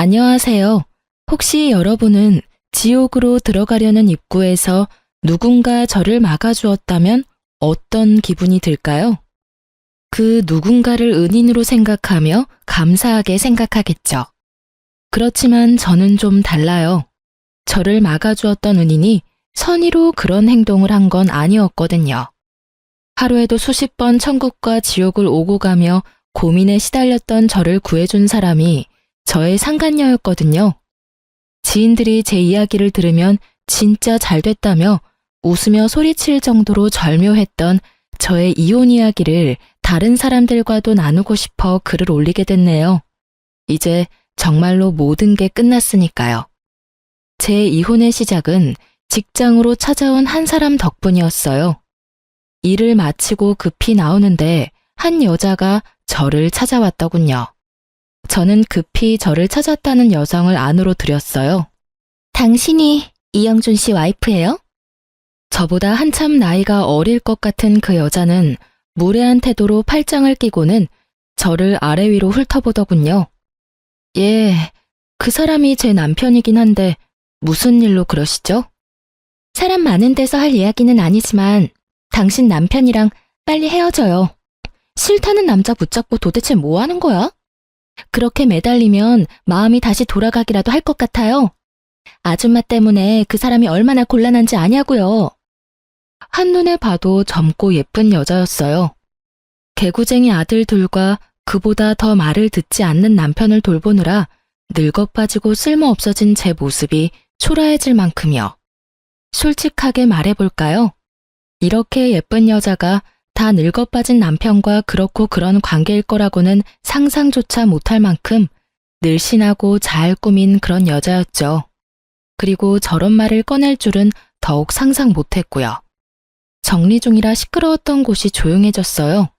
안녕하세요. 혹시 여러분은 지옥으로 들어가려는 입구에서 누군가 저를 막아주었다면 어떤 기분이 들까요? 그 누군가를 은인으로 생각하며 감사하게 생각하겠죠. 그렇지만 저는 좀 달라요. 저를 막아주었던 은인이 선의로 그런 행동을 한 건 아니었거든요. 하루에도 수십 번 천국과 지옥을 오고 가며 고민에 시달렸던 저를 구해준 사람이 저의 상간녀였거든요. 지인들이 제 이야기를 들으면 진짜 잘 됐다며 웃으며 소리칠 정도로 절묘했던 저의 이혼 이야기를 다른 사람들과도 나누고 싶어 글을 올리게 됐네요. 이제 정말로 모든 게 끝났으니까요. 제 이혼의 시작은 직장으로 찾아온 한 사람 덕분이었어요. 일을 마치고 급히 나오는데 한 여자가 저를 찾아왔더군요. 저는 급히 저를 찾았다는 여성을 안으로 들였어요. 당신이 이영준 씨 와이프예요? 저보다 한참 나이가 어릴 것 같은 그 여자는 무례한 태도로 팔짱을 끼고는 저를 아래 위로 훑어보더군요. 예, 그 사람이 제 남편이긴 한데 무슨 일로 그러시죠? 사람 많은 데서 할 이야기는 아니지만 당신 남편이랑 빨리 헤어져요. 싫다는 남자 붙잡고 도대체 뭐 하는 거야? 그렇게 매달리면 마음이 다시 돌아가기라도 할 것 같아요. 아줌마 때문에 그 사람이 얼마나 곤란한지 아냐고요. 한눈에 봐도 젊고 예쁜 여자였어요. 개구쟁이 아들 둘과 그보다 더 말을 듣지 않는 남편을 돌보느라 늙어 빠지고 쓸모없어진 제 모습이 초라해질 만큼이요. 솔직하게 말해볼까요? 이렇게 예쁜 여자가 다 늙어 빠진 남편과 그렇고 그런 관계일 거라고는 상상조차 못할 만큼 늘씬하고 잘 꾸민 그런 여자였죠. 그리고 저런 말을 꺼낼 줄은 더욱 상상 못했고요. 정리 중이라 시끄러웠던 곳이 조용해졌어요.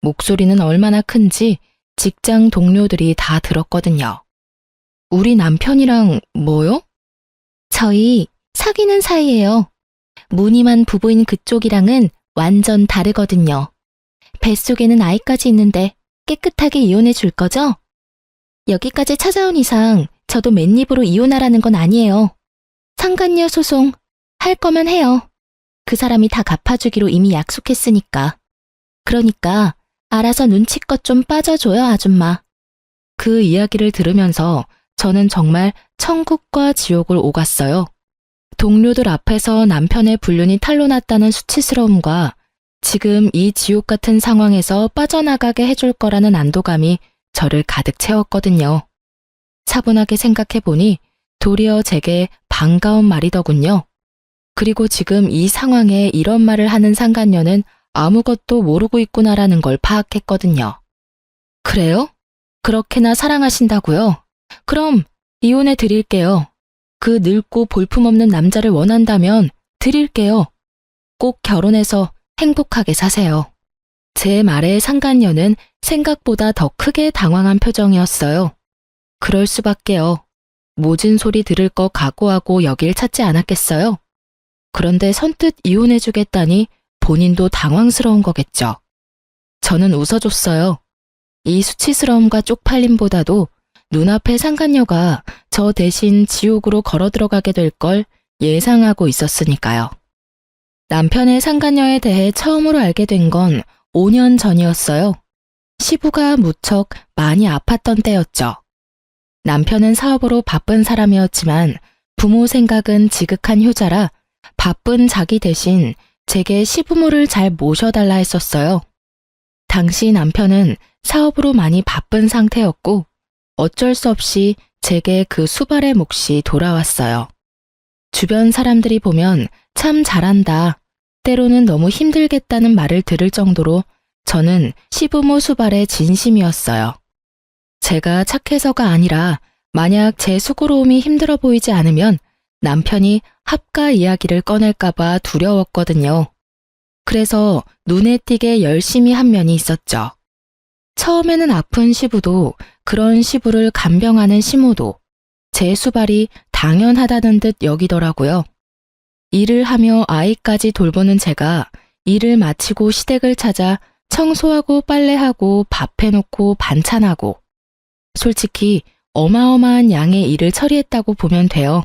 목소리는 얼마나 큰지 직장 동료들이 다 들었거든요. 우리 남편이랑 뭐요? 저희 사귀는 사이예요. 무늬만 부부인 그쪽이랑은 완전 다르거든요. 뱃속에는 아이까지 있는데 깨끗하게 이혼해 줄 거죠? 여기까지 찾아온 이상 저도 맨입으로 이혼하라는 건 아니에요. 상간녀 소송 할 거면 해요. 그 사람이 다 갚아주기로 이미 약속했으니까. 그러니까 알아서 눈치껏 좀 빠져줘요, 아줌마. 그 이야기를 들으면서 저는 정말 천국과 지옥을 오갔어요. 동료들 앞에서 남편의 불륜이 탄로났다는 수치스러움과 지금 이 지옥 같은 상황에서 빠져나가게 해줄 거라는 안도감이 저를 가득 채웠거든요. 차분하게 생각해보니 도리어 제게 반가운 말이더군요. 그리고 지금 이 상황에 이런 말을 하는 상간녀는 아무것도 모르고 있구나라는 걸 파악했거든요. 그래요? 그렇게나 사랑하신다고요? 그럼 이혼해 드릴게요. 그 늙고 볼품없는 남자를 원한다면 드릴게요. 꼭 결혼해서 행복하게 사세요. 제 말에 상간녀는 생각보다 더 크게 당황한 표정이었어요. 그럴 수밖에요. 모진 소리 들을 거 각오하고 여길 찾지 않았겠어요? 그런데 선뜻 이혼해주겠다니 본인도 당황스러운 거겠죠. 저는 웃어줬어요. 이 수치스러움과 쪽팔림보다도 눈앞에 상간녀가 저 대신 지옥으로 걸어 들어가게 될 걸 예상하고 있었으니까요. 남편의 상간녀에 대해 처음으로 알게 된 건 5년 전이었어요. 시부가 무척 많이 아팠던 때였죠. 남편은 사업으로 바쁜 사람이었지만 부모 생각은 지극한 효자라 바쁜 자기 대신 제게 시부모를 잘 모셔달라 했었어요. 당시 남편은 사업으로 많이 바쁜 상태였고 어쩔 수 없이 제게 그 수발의 몫이 돌아왔어요. 주변 사람들이 보면 참 잘한다, 때로는 너무 힘들겠다는 말을 들을 정도로 저는 시부모 수발의 진심이었어요. 제가 착해서가 아니라 만약 제 수고로움이 힘들어 보이지 않으면 남편이 합가 이야기를 꺼낼까봐 두려웠거든요. 그래서 눈에 띄게 열심히 한 면이 있었죠. 처음에는 아픈 시부도 그런 시부를 간병하는 시모도 제 수발이 당연하다는 듯 여기더라고요. 일을 하며 아이까지 돌보는 제가 일을 마치고 시댁을 찾아 청소하고 빨래하고 밥 해놓고 반찬하고 솔직히 어마어마한 양의 일을 처리했다고 보면 돼요.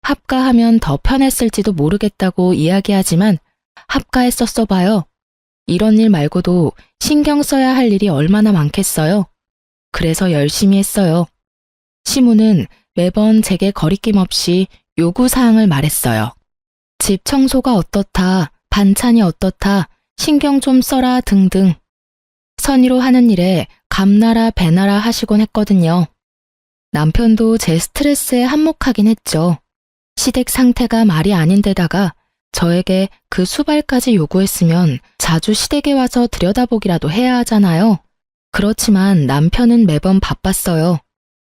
합가하면 더 편했을지도 모르겠다고 이야기하지만 합가했었어 봐요. 이런 일 말고도 신경 써야 할 일이 얼마나 많겠어요. 그래서 열심히 했어요. 시무는 매번 제게 거리낌 없이 요구사항을 말했어요. 집 청소가 어떻다, 반찬이 어떻다, 신경 좀 써라 등등. 선의로 하는 일에 감나라 배나라 하시곤 했거든요. 남편도 제 스트레스에 한몫하긴 했죠. 시댁 상태가 말이 아닌데다가 저에게 그 수발까지 요구했으면 자주 시댁에 와서 들여다보기라도 해야 하잖아요. 그렇지만 남편은 매번 바빴어요.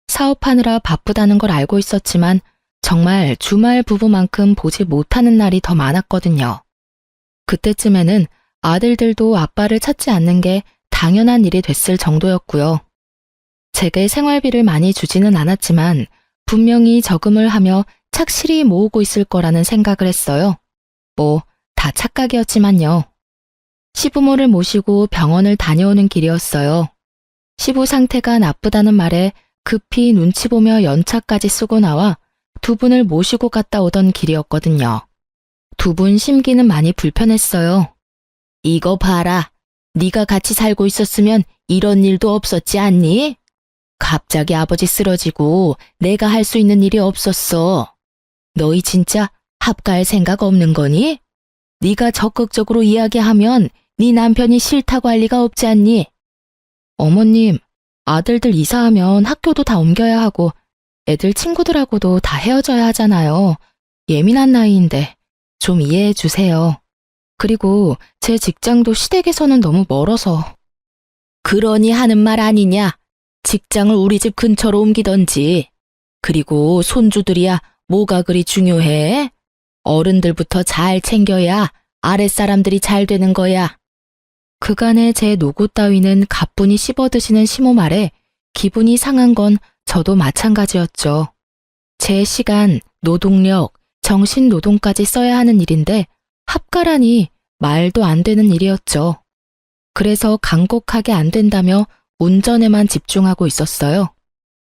사업하느라 바쁘다는 걸 알고 있었지만 정말 주말 부부만큼 보지 못하는 날이 더 많았거든요. 그때쯤에는 아들들도 아빠를 찾지 않는 게 당연한 일이 됐을 정도였고요. 제게 생활비를 많이 주지는 않았지만 분명히 저금을 하며 착실히 모으고 있을 거라는 생각을 했어요. 뭐 다 착각이었지만요. 시부모를 모시고 병원을 다녀오는 길이었어요. 시부 상태가 나쁘다는 말에 급히 눈치 보며 연차까지 쓰고 나와 두 분을 모시고 갔다 오던 길이었거든요. 두 분 심기는 많이 불편했어요. 이거 봐라. 네가 같이 살고 있었으면 이런 일도 없었지 않니? 갑자기 아버지 쓰러지고 내가 할 수 있는 일이 없었어. 너희 진짜 합가할 생각 없는 거니? 네가 적극적으로 이야기하면 네 남편이 싫다고 할 리가 없지 않니? 어머님, 아들들 이사하면 학교도 다 옮겨야 하고 애들 친구들하고도 다 헤어져야 하잖아요. 예민한 나이인데 좀 이해해 주세요. 그리고 제 직장도 시댁에서는 너무 멀어서. 그러니 하는 말 아니냐? 직장을 우리 집 근처로 옮기던지. 그리고 손주들이야 뭐가 그리 중요해? 어른들부터 잘 챙겨야 아랫사람들이 잘 되는 거야. 그간의 제 노고 따위는 가뿐히 씹어드시는 시모 말에 기분이 상한 건 저도 마찬가지였죠. 제 시간, 노동력, 정신노동까지 써야 하는 일인데 합가라니 말도 안 되는 일이었죠. 그래서 간곡하게 안 된다며 운전에만 집중하고 있었어요.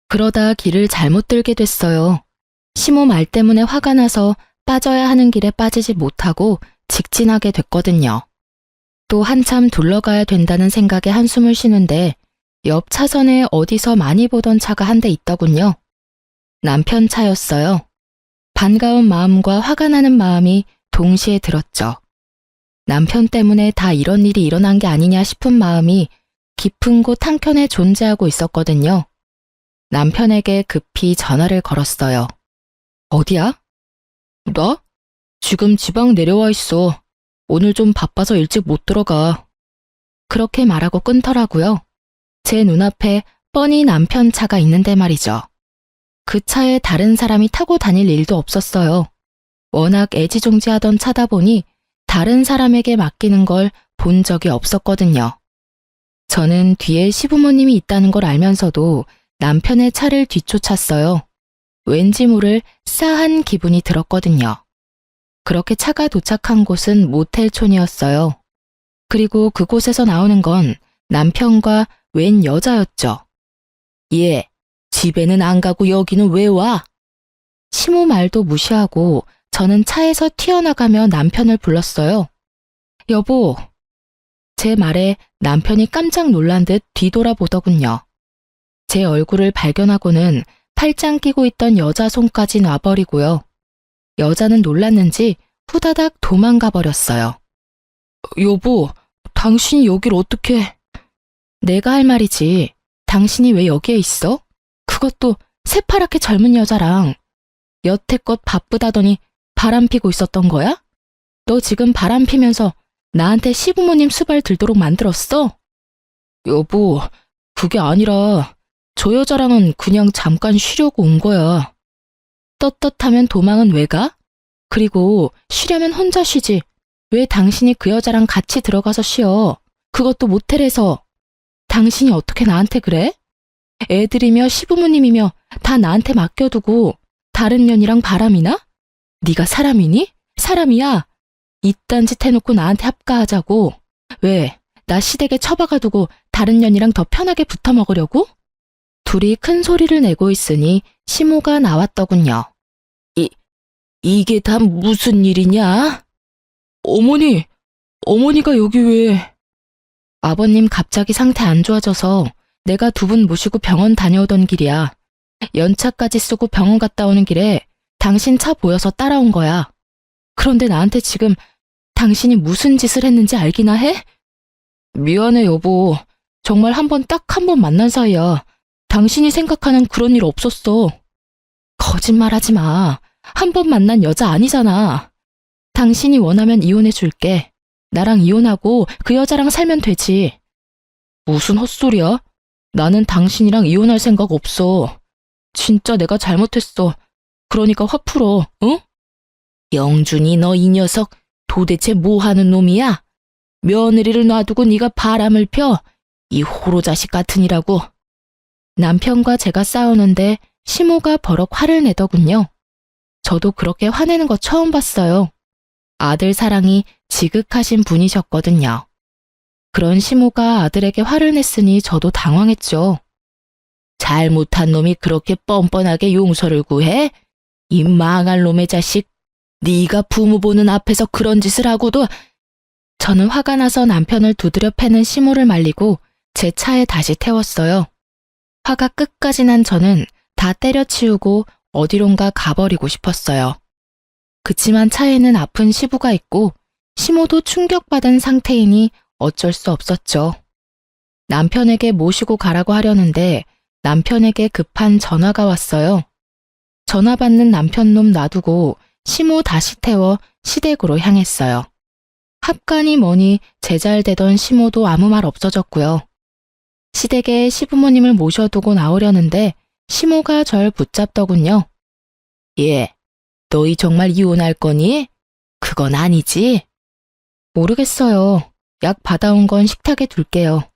그러다 길을 잘못 들게 됐어요. 시모 말 때문에 화가 나서 빠져야 하는 길에 빠지지 못하고 직진하게 됐거든요. 또 한참 둘러가야 된다는 생각에 한숨을 쉬는데 옆 차선에 어디서 많이 보던 차가 한 대 있더군요. 남편 차였어요. 반가운 마음과 화가 나는 마음이 동시에 들었죠. 남편 때문에 다 이런 일이 일어난 게 아니냐 싶은 마음이 깊은 곳 한켠에 존재하고 있었거든요. 남편에게 급히 전화를 걸었어요. 어디야? 나? 지금 지방 내려와 있어. 오늘 좀 바빠서 일찍 못 들어가. 그렇게 말하고 끊더라고요. 제 눈앞에 뻔히 남편 차가 있는데 말이죠. 그 차에 다른 사람이 타고 다닐 일도 없었어요. 워낙 애지중지하던 차다 보니 다른 사람에게 맡기는 걸 본 적이 없었거든요. 저는 뒤에 시부모님이 있다는 걸 알면서도 남편의 차를 뒤쫓았어요. 왠지 모를 싸한 기분이 들었거든요. 그렇게 차가 도착한 곳은 모텔촌이었어요. 그리고 그곳에서 나오는 건 남편과 웬 여자였죠. 얘, 집에는 안 가고 여기는 왜 와? 시모 말도 무시하고 저는 차에서 튀어나가며 남편을 불렀어요. 여보. 제 말에 남편이 깜짝 놀란 듯 뒤돌아보더군요. 제 얼굴을 발견하고는 팔짱 끼고 있던 여자 손까지 놔버리고요. 여자는 놀랐는지 후다닥 도망가 버렸어요. 여보, 당신이 여길 어떻게... 내가 할 말이지. 당신이 왜 여기에 있어? 그것도 새파랗게 젊은 여자랑. 여태껏 바쁘다더니 바람 피고 있었던 거야? 너 지금 바람 피면서 나한테 시부모님 수발 들도록 만들었어? 여보, 그게 아니라 저 여자랑은 그냥 잠깐 쉬려고 온 거야. 떳떳하면 도망은 왜 가? 그리고 쉬려면 혼자 쉬지. 왜 당신이 그 여자랑 같이 들어가서 쉬어? 그것도 모텔에서. 당신이 어떻게 나한테 그래? 애들이며 시부모님이며 다 나한테 맡겨두고 다른 년이랑 바람이나? 네가 사람이니? 사람이야. 이딴 짓 해놓고 나한테 합가하자고. 왜? 나 시댁에 처박아두고 다른 년이랑 더 편하게 붙어 먹으려고? 둘이 큰 소리를 내고 있으니 시모가 나왔더군요. 이게 다 무슨 일이냐? 어머니가 여기 왜? 아버님 갑자기 상태 안 좋아져서 내가 두 분 모시고 병원 다녀오던 길이야. 연차까지 쓰고 병원 갔다 오는 길에 당신 차 보여서 따라온 거야. 그런데 나한테 지금 당신이 무슨 짓을 했는지 알기나 해? 미안해, 여보. 정말 딱 한 번 만난 사이야. 당신이 생각하는 그런 일 없었어. 거짓말하지 마. 한 번 만난 여자 아니잖아. 당신이 원하면 이혼해 줄게. 나랑 이혼하고 그 여자랑 살면 되지. 무슨 헛소리야? 나는 당신이랑 이혼할 생각 없어. 진짜 내가 잘못했어. 그러니까 화 풀어, 응? 영준이, 너 이 녀석 도대체 뭐 하는 놈이야? 며느리를 놔두고 네가 바람을 펴? 이 호로 자식 같으니라고. 남편과 제가 싸우는데 시모가 버럭 화를 내더군요. 저도 그렇게 화내는 거 처음 봤어요. 아들 사랑이 지극하신 분이셨거든요. 그런 시모가 아들에게 화를 냈으니 저도 당황했죠. 잘못한 놈이 그렇게 뻔뻔하게 용서를 구해? 이 망할 놈의 자식. 네가 부모 보는 앞에서 그런 짓을 하고도. 저는 화가 나서 남편을 두드려 패는 시모를 말리고 제 차에 다시 태웠어요. 화가 끝까지 난 저는 다 때려치우고 어디론가 가버리고 싶었어요. 그치만 차에는 아픈 시부가 있고 시모도 충격받은 상태이니 어쩔 수 없었죠. 남편에게 모시고 가라고 하려는데 남편에게 급한 전화가 왔어요. 전화 받는 남편놈 놔두고 시모 다시 태워 시댁으로 향했어요. 합간이 뭐니 제잘되던 시모도 아무 말 없어졌고요. 시댁에 시부모님을 모셔두고 나오려는데 시모가 절 붙잡더군요. 예, 너희 정말 이혼할 거니? 그건 아니지? 모르겠어요. 약 받아온 건 식탁에 둘게요.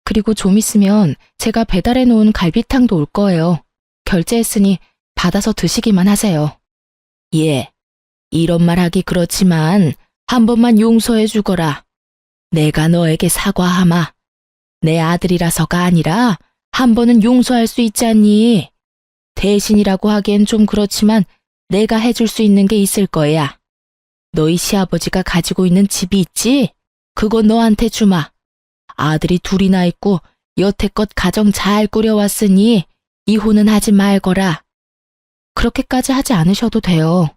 그리고 좀 있으면 제가 배달해 놓은 갈비탕도 올 거예요. 결제했으니 받아서 드시기만 하세요. 예, 이런 말 하기 그렇지만 한 번만 용서해 주거라. 내가 너에게 사과하마. 내 아들이라서가 아니라 한 번은 용서할 수 있지 않니? 대신이라고 하기엔 좀 그렇지만 내가 해줄 수 있는 게 있을 거야. 너희 시아버지가 가지고 있는 집이 있지? 그거 너한테 주마. 아들이 둘이나 있고 여태껏 가정 잘 꾸려왔으니 이혼은 하지 말거라. 그렇게까지 하지 않으셔도 돼요.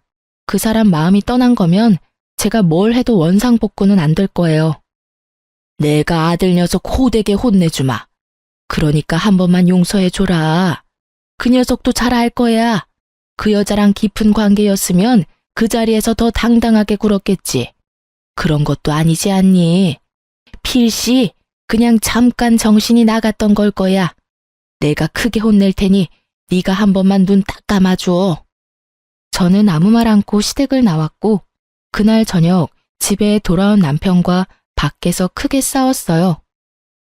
그 사람 마음이 떠난 거면 제가 뭘 해도 원상복구는 안 될 거예요. 내가 아들 녀석 호되게 혼내주마. 그러니까 한 번만 용서해줘라. 그 녀석도 잘 알 거야. 그 여자랑 깊은 관계였으면 그 자리에서 더 당당하게 굴었겠지. 그런 것도 아니지 않니? 필시 그냥 잠깐 정신이 나갔던 걸 거야. 내가 크게 혼낼 테니 네가 한 번만 눈 딱 감아줘. 저는 아무 말 않고 시댁을 나왔고 그날 저녁 집에 돌아온 남편과 밖에서 크게 싸웠어요.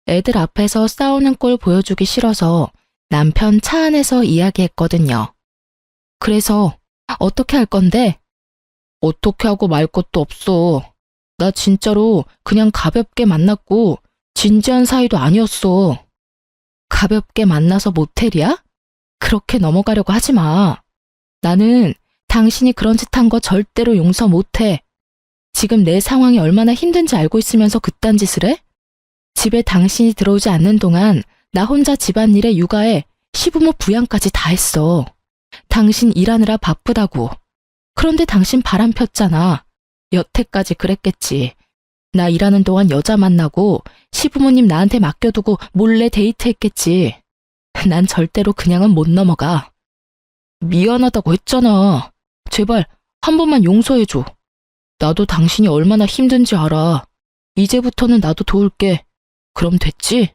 애들 앞에서 싸우는 꼴 보여주기 싫어서 남편 차 안에서 이야기했거든요. 그래서 어떻게 할 건데? 어떻게 하고 말 것도 없어. 나 진짜로 그냥 가볍게 만났고 진지한 사이도 아니었어. 가볍게 만나서 모텔이야? 그렇게 넘어가려고 하지 마. 나는 당신이 그런 짓 한 거 절대로 용서 못해. 지금 내 상황이 얼마나 힘든지 알고 있으면서 그딴 짓을 해? 집에 당신이 들어오지 않는 동안 나 혼자 집안일에 육아에 시부모 부양까지 다 했어. 당신 일하느라 바쁘다고. 그런데 당신 바람 폈잖아. 여태까지 그랬겠지. 나 일하는 동안 여자 만나고 시부모님 나한테 맡겨두고 몰래 데이트했겠지. 난 절대로 그냥은 못 넘어가. 미안하다고 했잖아. 제발 한 번만 용서해줘. 나도 당신이 얼마나 힘든지 알아. 이제부터는 나도 도울게. 그럼 됐지?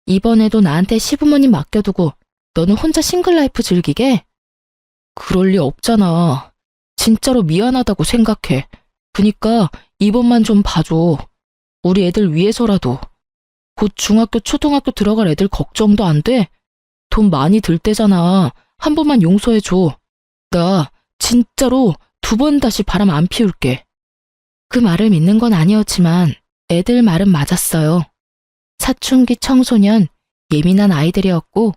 이번에도 나한테 시부모님 맡겨두고 너는 혼자 싱글라이프 즐기게? 그럴 리 없잖아. 진짜로 미안하다고 생각해. 그니까 이번만 좀 봐줘. 우리 애들 위해서라도. 곧 중학교, 초등학교 들어갈 애들 걱정도 안 돼? 돈 많이 들 때잖아. 한 번만 용서해줘. 나 진짜로 2번 다시 바람 안 피울게. 그 말을 믿는 건 아니었지만 애들 말은 맞았어요. 사춘기 청소년, 예민한 아이들이었고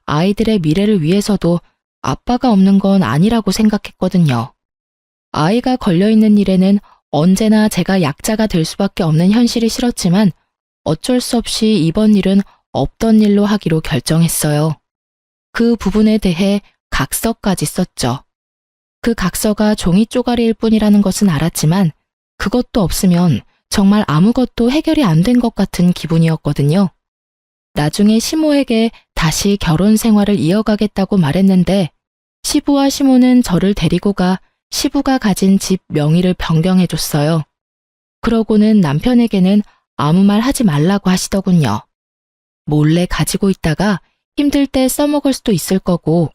아이들의 미래를 위해서도 아빠가 없는 건 아니라고 생각했거든요. 아이가 걸려있는 일에는 언제나 제가 약자가 될 수밖에 없는 현실이 싫었지만 어쩔 수 없이 이번 일은 없던 일로 하기로 결정했어요. 그 부분에 대해 각서까지 썼죠. 그 각서가 종이 쪼가리일 뿐이라는 것은 알았지만 그것도 없으면 정말 아무것도 해결이 안 된 것 같은 기분이었거든요. 나중에 시모에게 다시 결혼 생활을 이어가겠다고 말했는데 시부와 시모는 저를 데리고 가 시부가 가진 집 명의를 변경해줬어요. 그러고는 남편에게는 아무 말 하지 말라고 하시더군요. 몰래 가지고 있다가 힘들 때 써먹을 수도 있을 거고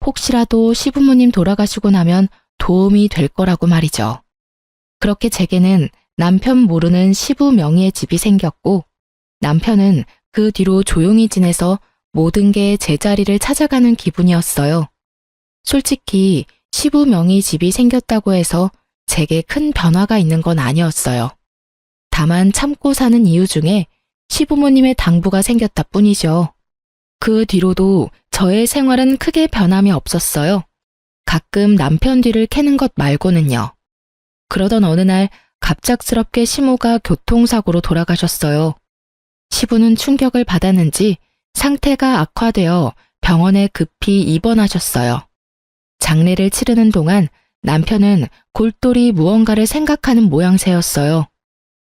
혹시라도 시부모님 돌아가시고 나면 도움이 될 거라고 말이죠. 그렇게 제게는 남편 모르는 시부 명의의 집이 생겼고 남편은 그 뒤로 조용히 지내서 모든 게 제자리를 찾아가는 기분이었어요. 솔직히 시부 명의 집이 생겼다고 해서 제게 큰 변화가 있는 건 아니었어요. 다만 참고 사는 이유 중에 시부모님의 당부가 생겼다 뿐이죠. 그 뒤로도 저의 생활은 크게 변함이 없었어요. 가끔 남편 뒤를 캐는 것 말고는요. 그러던 어느 날 갑작스럽게 시모가 교통사고로 돌아가셨어요. 시부는 충격을 받았는지 상태가 악화되어 병원에 급히 입원하셨어요. 장례를 치르는 동안 남편은 골똘히 무언가를 생각하는 모양새였어요.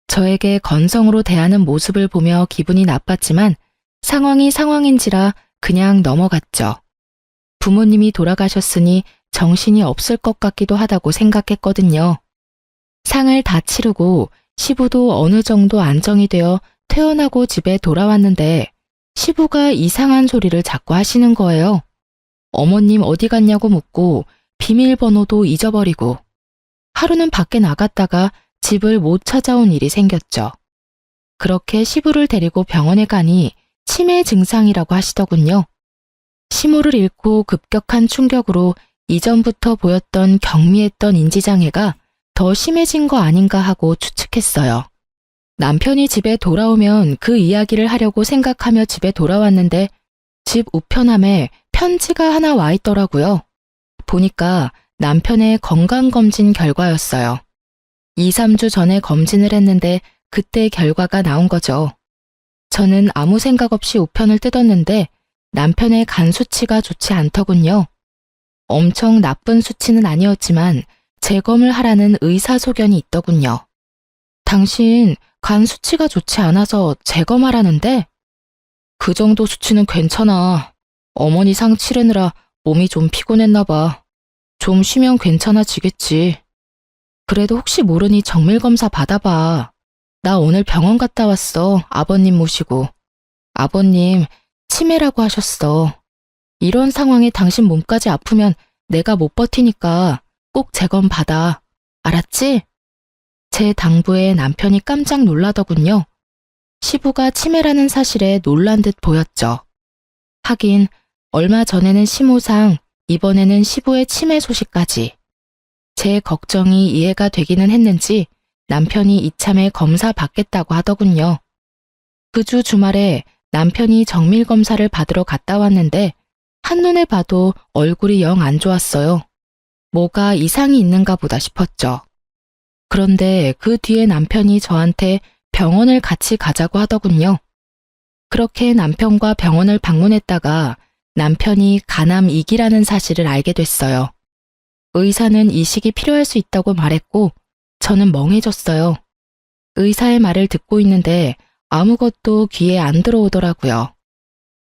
저에게 건성으로 대하는 모습을 보며 기분이 나빴지만 상황이 상황인지라 그냥 넘어갔죠. 부모님이 돌아가셨으니 정신이 없을 것 같기도 하다고 생각했거든요. 상을 다 치르고 시부도 어느 정도 안정이 되어 퇴원하고 집에 돌아왔는데 시부가 이상한 소리를 자꾸 하시는 거예요. 어머님 어디 갔냐고 묻고 비밀번호도 잊어버리고 하루는 밖에 나갔다가 집을 못 찾아온 일이 생겼죠. 그렇게 시부를 데리고 병원에 가니 치매 증상이라고 하시더군요. 시모를 잃고 급격한 충격으로 이전부터 보였던 경미했던 인지장애가 더 심해진 거 아닌가 하고 추측했어요. 남편이 집에 돌아오면 그 이야기를 하려고 생각하며 집에 돌아왔는데 집 우편함에 편지가 하나 와 있더라고요. 보니까 남편의 건강검진 결과였어요. 2, 3주 전에 검진을 했는데 그때 결과가 나온 거죠. 저는 아무 생각 없이 우편을 뜯었는데 남편의 간 수치가 좋지 않더군요. 엄청 나쁜 수치는 아니었지만 재검을 하라는 의사소견이 있더군요. 당신 간 수치가 좋지 않아서 재검하라는데? 그 정도 수치는 괜찮아. 어머니 상 치르느라 몸이 좀 피곤했나 봐. 좀 쉬면 괜찮아지겠지. 그래도 혹시 모르니 정밀검사 받아봐. 나 오늘 병원 갔다 왔어. 아버님 모시고. 아버님 치매라고 하셨어. 이런 상황에 당신 몸까지 아프면 내가 못 버티니까 꼭 재검 받아. 알았지? 제 당부에 남편이 깜짝 놀라더군요. 시부가 치매라는 사실에 놀란 듯 보였죠. 하긴 얼마 전에는 시모상, 이번에는 시부의 치매 소식까지. 제 걱정이 이해가 되기는 했는지 남편이 이참에 검사 받겠다고 하더군요. 그 주 주말에 남편이 정밀검사를 받으러 갔다 왔는데 한눈에 봐도 얼굴이 영 안 좋았어요. 뭐가 이상이 있는가 보다 싶었죠. 그런데 그 뒤에 남편이 저한테 병원을 같이 가자고 하더군요. 그렇게 남편과 병원을 방문했다가 남편이 간암 2기라는 사실을 알게 됐어요. 의사는 이식이 필요할 수 있다고 말했고 저는 멍해졌어요. 의사의 말을 듣고 있는데 아무것도 귀에 안 들어오더라고요.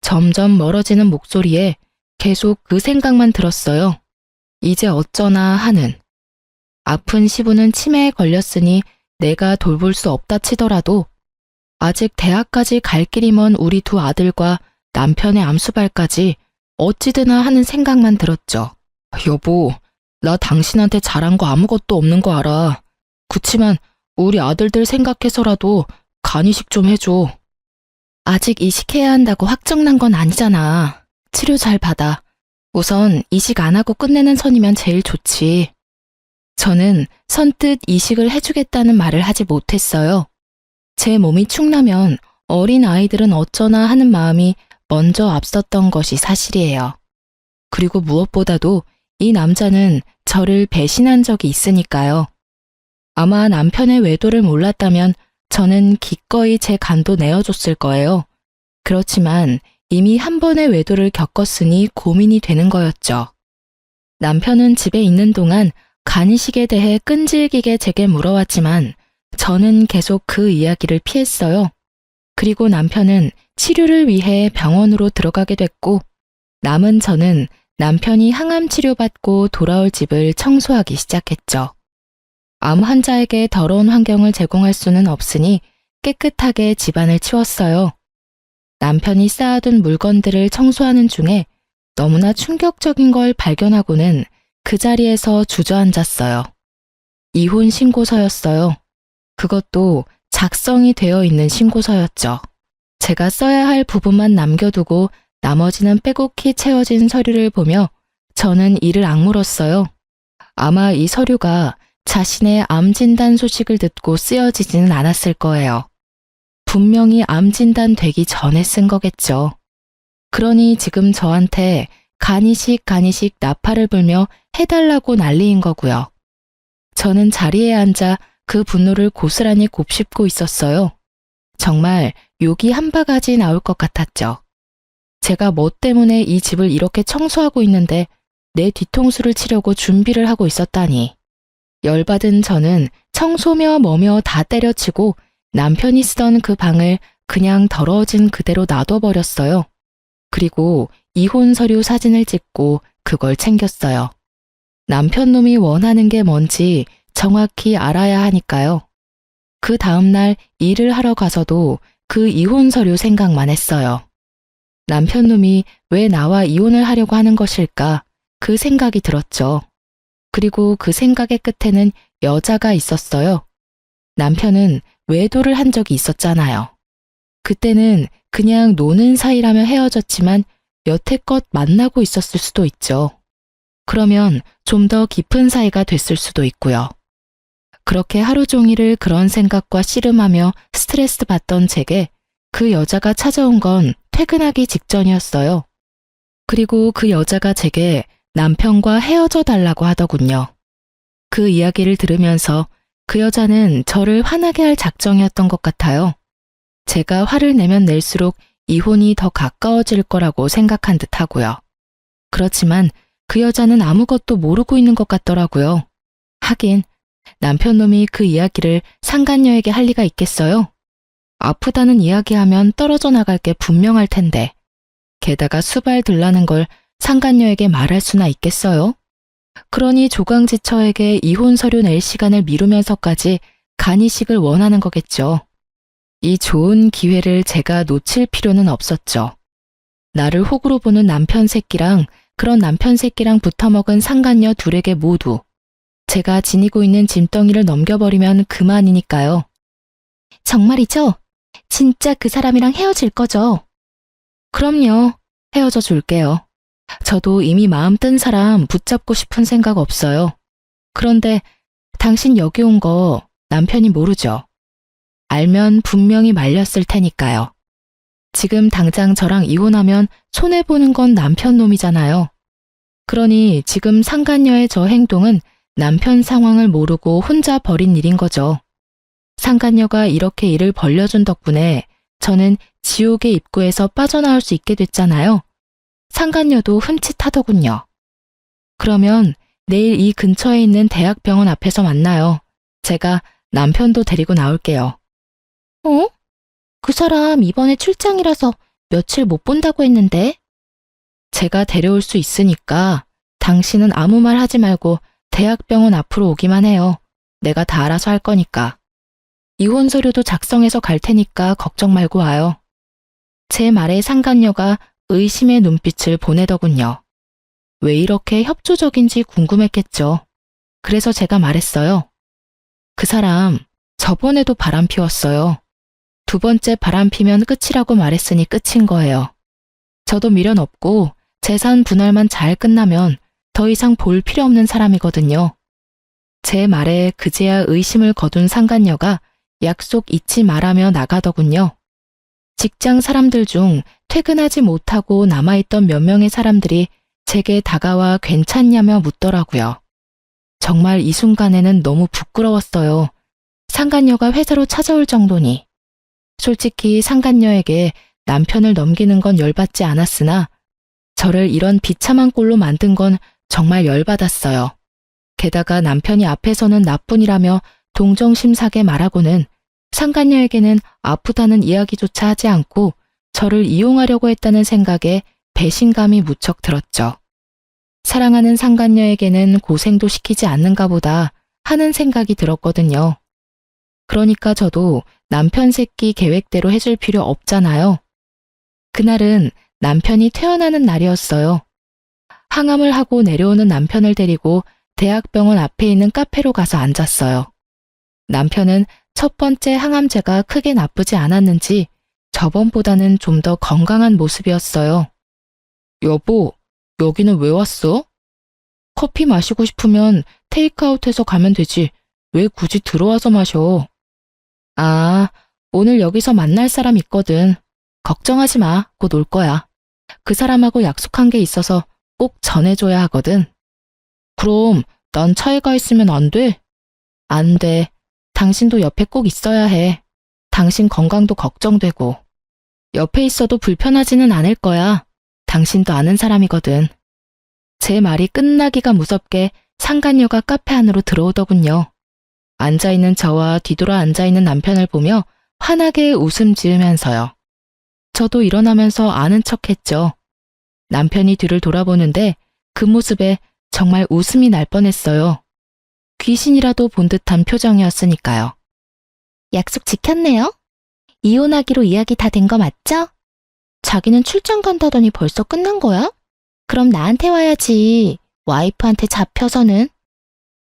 점점 멀어지는 목소리에 계속 그 생각만 들었어요. 이제 어쩌나 하는. 아픈 시부는 치매에 걸렸으니 내가 돌볼 수 없다 치더라도 아직 대학까지 갈 길이 먼 우리 두 아들과 남편의 암수발까지 어찌되나 하는 생각만 들었죠. 여보, 나 당신한테 잘한 거 아무것도 없는 거 알아. 그치만 우리 아들들 생각해서라도 간이식 좀 해줘. 아직 이식해야 한다고 확정난 건 아니잖아. 치료 잘 받아. 우선 이식 안 하고 끝내는 선이면 제일 좋지. 저는 선뜻 이식을 해주겠다는 말을 하지 못했어요. 제 몸이 축나면 어린 아이들은 어쩌나 하는 마음이 먼저 앞섰던 것이 사실이에요. 그리고 무엇보다도 이 남자는 저를 배신한 적이 있으니까요. 아마 남편의 외도를 몰랐다면 저는 기꺼이 제 간도 내어줬을 거예요. 그렇지만 이미 한 번의 외도를 겪었으니 고민이 되는 거였죠. 남편은 집에 있는 동안 간이식에 대해 끈질기게 제게 물어왔지만 저는 계속 그 이야기를 피했어요. 그리고 남편은 치료를 위해 병원으로 들어가게 됐고 남은 저는 남편이 항암 치료받고 돌아올 집을 청소하기 시작했죠. 암 환자에게 더러운 환경을 제공할 수는 없으니 깨끗하게 집안을 치웠어요. 남편이 쌓아둔 물건들을 청소하는 중에 너무나 충격적인 걸 발견하고는 그 자리에서 주저앉았어요. 이혼 신고서였어요. 그것도 작성이 되어 있는 신고서였죠. 제가 써야 할 부분만 남겨두고 나머지는 빼곡히 채워진 서류를 보며 저는 이를 악물었어요. 아마 이 서류가 자신의 암 진단 소식을 듣고 쓰여지지는 않았을 거예요. 분명히 암 진단 되기 전에 쓴 거겠죠. 그러니 지금 저한테 간이식 나팔을 불며 해달라고 난리인 거고요. 저는 자리에 앉아 그 분노를 고스란히 곱씹고 있었어요. 정말 욕이 한 바가지 나올 것 같았죠. 제가 뭐 때문에 이 집을 이렇게 청소하고 있는데 내 뒤통수를 치려고 준비를 하고 있었다니. 열받은 저는 청소며 뭐며 다 때려치고 남편이 쓰던 그 방을 그냥 더러워진 그대로 놔둬버렸어요. 그리고 이혼 서류 사진을 찍고 그걸 챙겼어요. 남편 놈이 원하는 게 뭔지 정확히 알아야 하니까요. 그 다음날 일을 하러 가서도 그 이혼 서류 생각만 했어요. 남편 놈이 왜 나와 이혼을 하려고 하는 것일까? 그 생각이 들었죠. 그리고 그 생각의 끝에는 여자가 있었어요. 남편은 외도를 한 적이 있었잖아요. 그때는 그냥 노는 사이라며 헤어졌지만 여태껏 만나고 있었을 수도 있죠. 그러면 좀 더 깊은 사이가 됐을 수도 있고요. 그렇게 하루 종일을 그런 생각과 씨름하며 스트레스 받던 제게 그 여자가 찾아온 건 퇴근하기 직전이었어요. 그리고 그 여자가 제게 남편과 헤어져 달라고 하더군요. 그 이야기를 들으면서 그 여자는 저를 화나게 할 작정이었던 것 같아요. 제가 화를 내면 낼수록 이혼이 더 가까워질 거라고 생각한 듯 하고요. 그렇지만 그 여자는 아무것도 모르고 있는 것 같더라고요. 하긴 남편 놈이 그 이야기를 상간녀에게 할 리가 있겠어요? 아프다는 이야기하면 떨어져 나갈 게 분명할 텐데 게다가 수발 들라는 걸 상간녀에게 말할 수나 있겠어요? 그러니 조강지처에게 이혼 서류 낼 시간을 미루면서까지 간이식을 원하는 거겠죠. 이 좋은 기회를 제가 놓칠 필요는 없었죠. 나를 호구로 보는 남편 새끼랑 그런 남편 새끼랑 붙어먹은 상간녀 둘에게 모두 제가 지니고 있는 짐덩이를 넘겨버리면 그만이니까요. 정말이죠? 진짜 그 사람이랑 헤어질 거죠? 그럼요. 헤어져 줄게요. 저도 이미 마음 뜬 사람 붙잡고 싶은 생각 없어요. 그런데 당신 여기 온 거 남편이 모르죠? 알면 분명히 말렸을 테니까요. 지금 당장 저랑 이혼하면 손해보는 건 남편 놈이잖아요. 그러니 지금 상간녀의 저 행동은 남편 상황을 모르고 혼자 벌인 일인 거죠. 상간녀가 이렇게 일을 벌려준 덕분에 저는 지옥의 입구에서 빠져나올 수 있게 됐잖아요. 상간녀도 흠칫하더군요. 그러면 내일 이 근처에 있는 대학병원 앞에서 만나요. 제가 남편도 데리고 나올게요. 어? 그 사람 이번에 출장이라서 며칠 못 본다고 했는데? 제가 데려올 수 있으니까 당신은 아무 말 하지 말고 대학병원 앞으로 오기만 해요. 내가 다 알아서 할 거니까. 이혼 서류도 작성해서 갈 테니까 걱정 말고 와요. 제 말에 상간녀가 의심의 눈빛을 보내더군요. 왜 이렇게 협조적인지 궁금했겠죠. 그래서 제가 말했어요. 그 사람 저번에도 바람 피웠어요. 두 번째 바람 피면 끝이라고 말했으니 끝인 거예요. 저도 미련 없고 재산 분할만 잘 끝나면 더 이상 볼 필요 없는 사람이거든요. 제 말에 그제야 의심을 거둔 상간녀가 약속 잊지 말라며 나가더군요. 직장 사람들 중 퇴근하지 못하고 남아있던 몇 명의 사람들이 제게 다가와 괜찮냐며 묻더라고요. 정말 이 순간에는 너무 부끄러웠어요. 상간녀가 회사로 찾아올 정도니. 솔직히 상간녀에게 남편을 넘기는 건 열받지 않았으나 저를 이런 비참한 꼴로 만든 건 정말 열받았어요. 게다가 남편이 앞에서는 나뿐이라며 동정심사게 말하고는 상간녀에게는 아프다는 이야기조차 하지 않고 저를 이용하려고 했다는 생각에 배신감이 무척 들었죠. 사랑하는 상간녀에게는 고생도 시키지 않는가 보다 하는 생각이 들었거든요. 그러니까 저도 남편 새끼 계획대로 해줄 필요 없잖아요. 그날은 남편이 퇴원하는 날이었어요. 항암을 하고 내려오는 남편을 데리고 대학병원 앞에 있는 카페로 가서 앉았어요. 남편은 첫 번째 항암제가 크게 나쁘지 않았는지 저번보다는 좀 더 건강한 모습이었어요. 여보, 여기는 왜 왔어? 커피 마시고 싶으면 테이크아웃해서 가면 되지. 왜 굳이 들어와서 마셔? 아, 오늘 여기서 만날 사람 있거든. 걱정하지 마. 곧 올 거야. 그 사람하고 약속한 게 있어서 꼭 전해줘야 하거든. 그럼 난 차에 가 있으면 안 돼? 안 돼. 당신도 옆에 꼭 있어야 해. 당신 건강도 걱정되고. 옆에 있어도 불편하지는 않을 거야. 당신도 아는 사람이거든. 제 말이 끝나기가 무섭게 상간녀가 카페 안으로 들어오더군요. 앉아있는 저와 뒤돌아 앉아있는 남편을 보며 환하게 웃음 지으면서요. 저도 일어나면서 아는 척했죠. 남편이 뒤를 돌아보는데 그 모습에 정말 웃음이 날 뻔했어요. 귀신이라도 본 듯한 표정이었으니까요. 약속 지켰네요. 이혼하기로 이야기 다 된 거 맞죠? 자기는 출장 간다더니 벌써 끝난 거야? 그럼 나한테 와야지. 와이프한테 잡혀서는.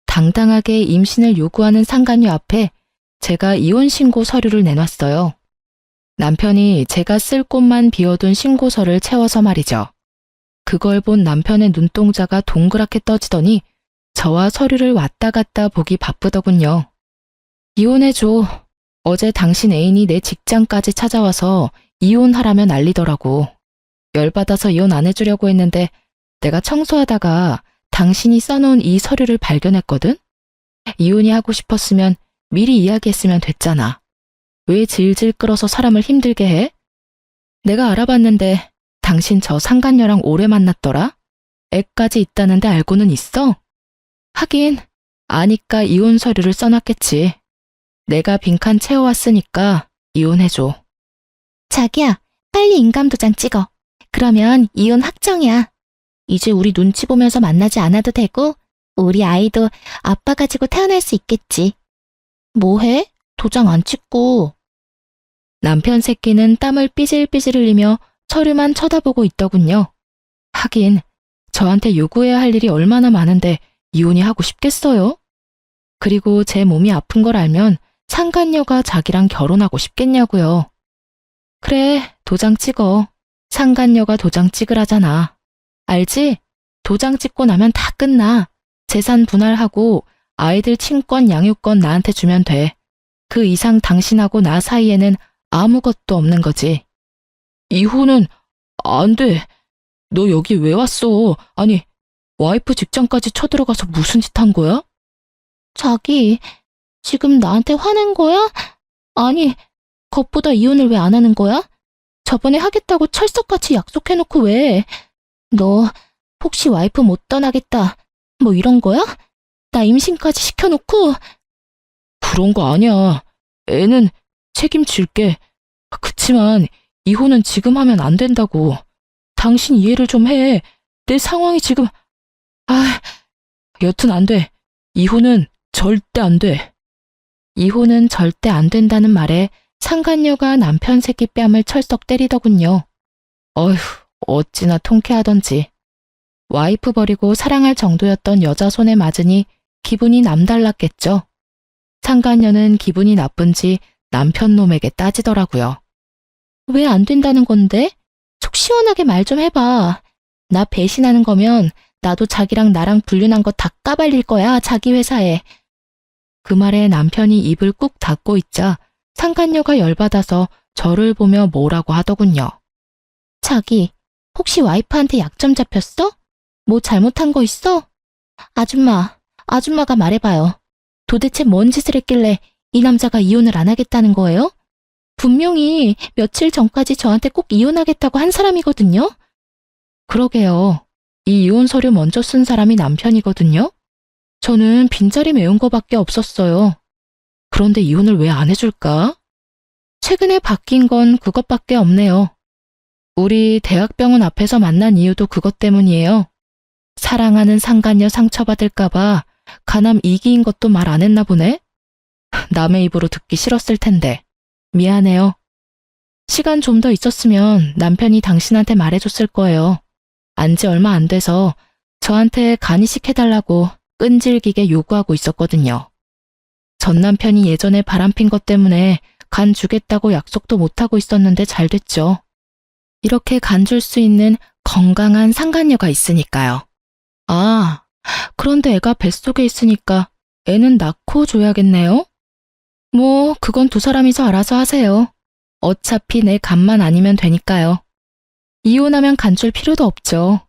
당당하게 임신을 요구하는 상간녀 앞에 제가 이혼 신고 서류를 내놨어요. 남편이 제가 쓸 곳만 비워둔 신고서를 채워서 말이죠. 그걸 본 남편의 눈동자가 동그랗게 떠지더니 저와 서류를 왔다 갔다 보기 바쁘더군요. 이혼해줘. 어제 당신 애인이 내 직장까지 찾아와서 이혼하라며 난리더라고. 열받아서 이혼 안 해주려고 했는데 내가 청소하다가 당신이 써놓은 이 서류를 발견했거든? 이혼이 하고 싶었으면 미리 이야기했으면 됐잖아. 왜 질질 끌어서 사람을 힘들게 해? 내가 알아봤는데 당신 저 상간녀랑 오래 만났더라? 애까지 있다는데 알고는 있어? 하긴 아니까 이혼 서류를 써놨겠지. 내가 빈칸 채워왔으니까 이혼해줘. 자기야, 빨리 인감도장 찍어. 그러면 이혼 확정이야. 이제 우리 눈치 보면서 만나지 않아도 되고 우리 아이도 아빠 가지고 태어날 수 있겠지. 뭐해? 도장 안 찍고. 남편 새끼는 땀을 삐질삐질 흘리며 서류만 쳐다보고 있더군요. 하긴 저한테 요구해야 할 일이 얼마나 많은데 이혼이 하고 싶겠어요? 그리고 제 몸이 아픈 걸 알면 상간녀가 자기랑 결혼하고 싶겠냐고요. 그래, 도장 찍어. 상간녀가 도장 찍으라잖아. 알지? 도장 찍고 나면 다 끝나. 재산 분할하고 아이들 친권, 양육권 나한테 주면 돼. 그 이상 당신하고 나 사이에는 아무것도 없는 거지. 이혼은 안 돼. 너 여기 왜 왔어? 아니, 와이프 직장까지 쳐들어가서 무슨 짓 한 거야? 자기, 지금 나한테 화낸 거야? 아니, 겉보다 이혼을 왜 안 하는 거야? 저번에 하겠다고 철석같이 약속해놓고 왜? 너 혹시 와이프 못 떠나겠다 뭐 이런 거야? 나 임신까지 시켜놓고? 그런 거 아니야. 애는 책임질게. 그치만 이혼은 지금 하면 안 된다고. 당신 이해를 좀 해. 내 상황이 지금... 여튼 안 돼. 이혼은 절대 안 돼. 이혼은 절대 안 된다는 말에 상간녀가 남편 새끼 뺨을 철썩 때리더군요. 어휴, 어찌나 통쾌하던지. 와이프 버리고 사랑할 정도였던 여자 손에 맞으니 기분이 남달랐겠죠. 상간녀는 기분이 나쁜지 남편 놈에게 따지더라고요. 왜 안 된다는 건데? 속 시원하게 말 좀 해봐. 나 배신하는 거면 나도 자기랑 나랑 불륜한 거 다 까발릴 거야, 자기 회사에. 그 말에 남편이 입을 꾹 닫고 있자 상간녀가 열받아서 저를 보며 뭐라고 하더군요. 자기, 혹시 와이프한테 약점 잡혔어? 뭐 잘못한 거 있어? 아줌마가 말해봐요. 도대체 뭔 짓을 했길래 이 남자가 이혼을 안 하겠다는 거예요? 분명히 며칠 전까지 저한테 꼭 이혼하겠다고 한 사람이거든요? 그러게요. 이 이혼 서류 먼저 쓴 사람이 남편이거든요. 저는 빈자리 메운 거밖에 없었어요. 그런데 이혼을 왜 안 해줄까? 최근에 바뀐 건 그것밖에 없네요. 우리 대학병원 앞에서 만난 이유도 그것 때문이에요. 사랑하는 상간녀 상처받을까봐 가남 이기인 것도 말 안 했나 보네? 남의 입으로 듣기 싫었을 텐데. 미안해요. 시간 좀 더 있었으면 남편이 당신한테 말해줬을 거예요. 안지 얼마 안 돼서 저한테 간 이식해달라고 끈질기게 요구하고 있었거든요. 전 남편이 예전에 바람핀 것 때문에 간 주겠다고 약속도 못하고 있었는데 잘 됐죠. 이렇게 간 줄 수 있는 건강한 상간녀가 있으니까요. 아, 그런데 애가 뱃속에 있으니까 애는 낳고 줘야겠네요? 뭐, 그건 두 사람이서 알아서 하세요. 어차피 내 간만 아니면 되니까요. 이혼하면 간 줄 필요도 없죠.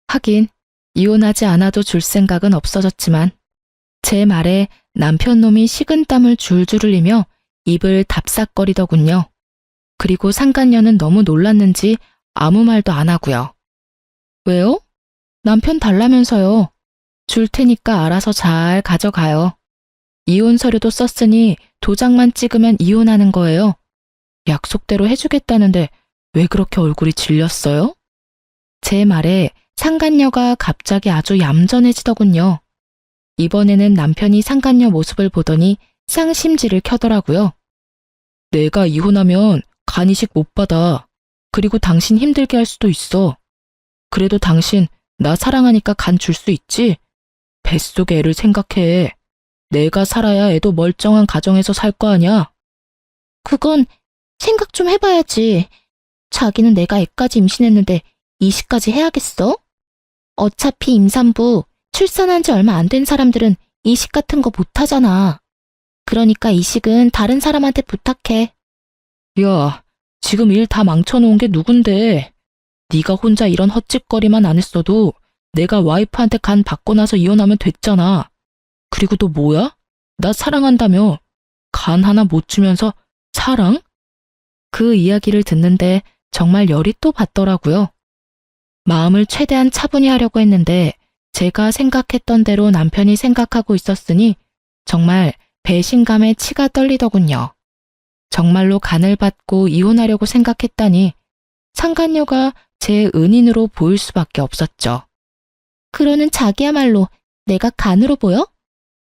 하긴, 이혼하지 않아도 줄 생각은 없어졌지만, 제 말에 남편 놈이 식은땀을 줄줄 흘리며 입을 답싹거리더군요. 그리고 상간녀는 너무 놀랐는지 아무 말도 안 하고요. 왜요? 남편 달라면서요. 줄 테니까 알아서 잘 가져가요. 이혼 서류도 썼으니 도장만 찍으면 이혼하는 거예요. 약속대로 해주겠다는데 왜 그렇게 얼굴이 질렸어요? 제 말에 상간녀가 갑자기 아주 얌전해지더군요. 이번에는 남편이 상간녀 모습을 보더니 쌍심지를 켜더라고요. 내가 이혼하면 간이식 못 받아. 그리고 당신 힘들게 할 수도 있어. 그래도 당신 나 사랑하니까 간 줄 수 있지? 뱃속의 애를 생각해. 내가 살아야 애도 멀쩡한 가정에서 살 거 아냐? 그건 생각 좀 해봐야지. 자기는 내가 애까지 임신했는데 이식까지 해야겠어? 어차피 임산부, 출산한 지 얼마 안 된 사람들은 이식 같은 거 못하잖아. 그러니까 이식은 다른 사람한테 부탁해. 야, 지금 일 다 망쳐놓은 게 누군데? 네가 혼자 이런 헛짓거리만 안 했어도 내가 와이프한테 간 받고 나서 이혼하면 됐잖아. 그리고 또 뭐야? 나 사랑한다며. 간 하나 못 주면서 사랑? 그 이야기를 듣는데 정말 열이 또 받더라고요. 마음을 최대한 차분히 하려고 했는데 제가 생각했던 대로 남편이 생각하고 있었으니 정말 배신감에 치가 떨리더군요. 정말로 간을 받고 이혼하려고 생각했다니 상간녀가 제 은인으로 보일 수밖에 없었죠. 그러는 자기야말로 내가 간으로 보여?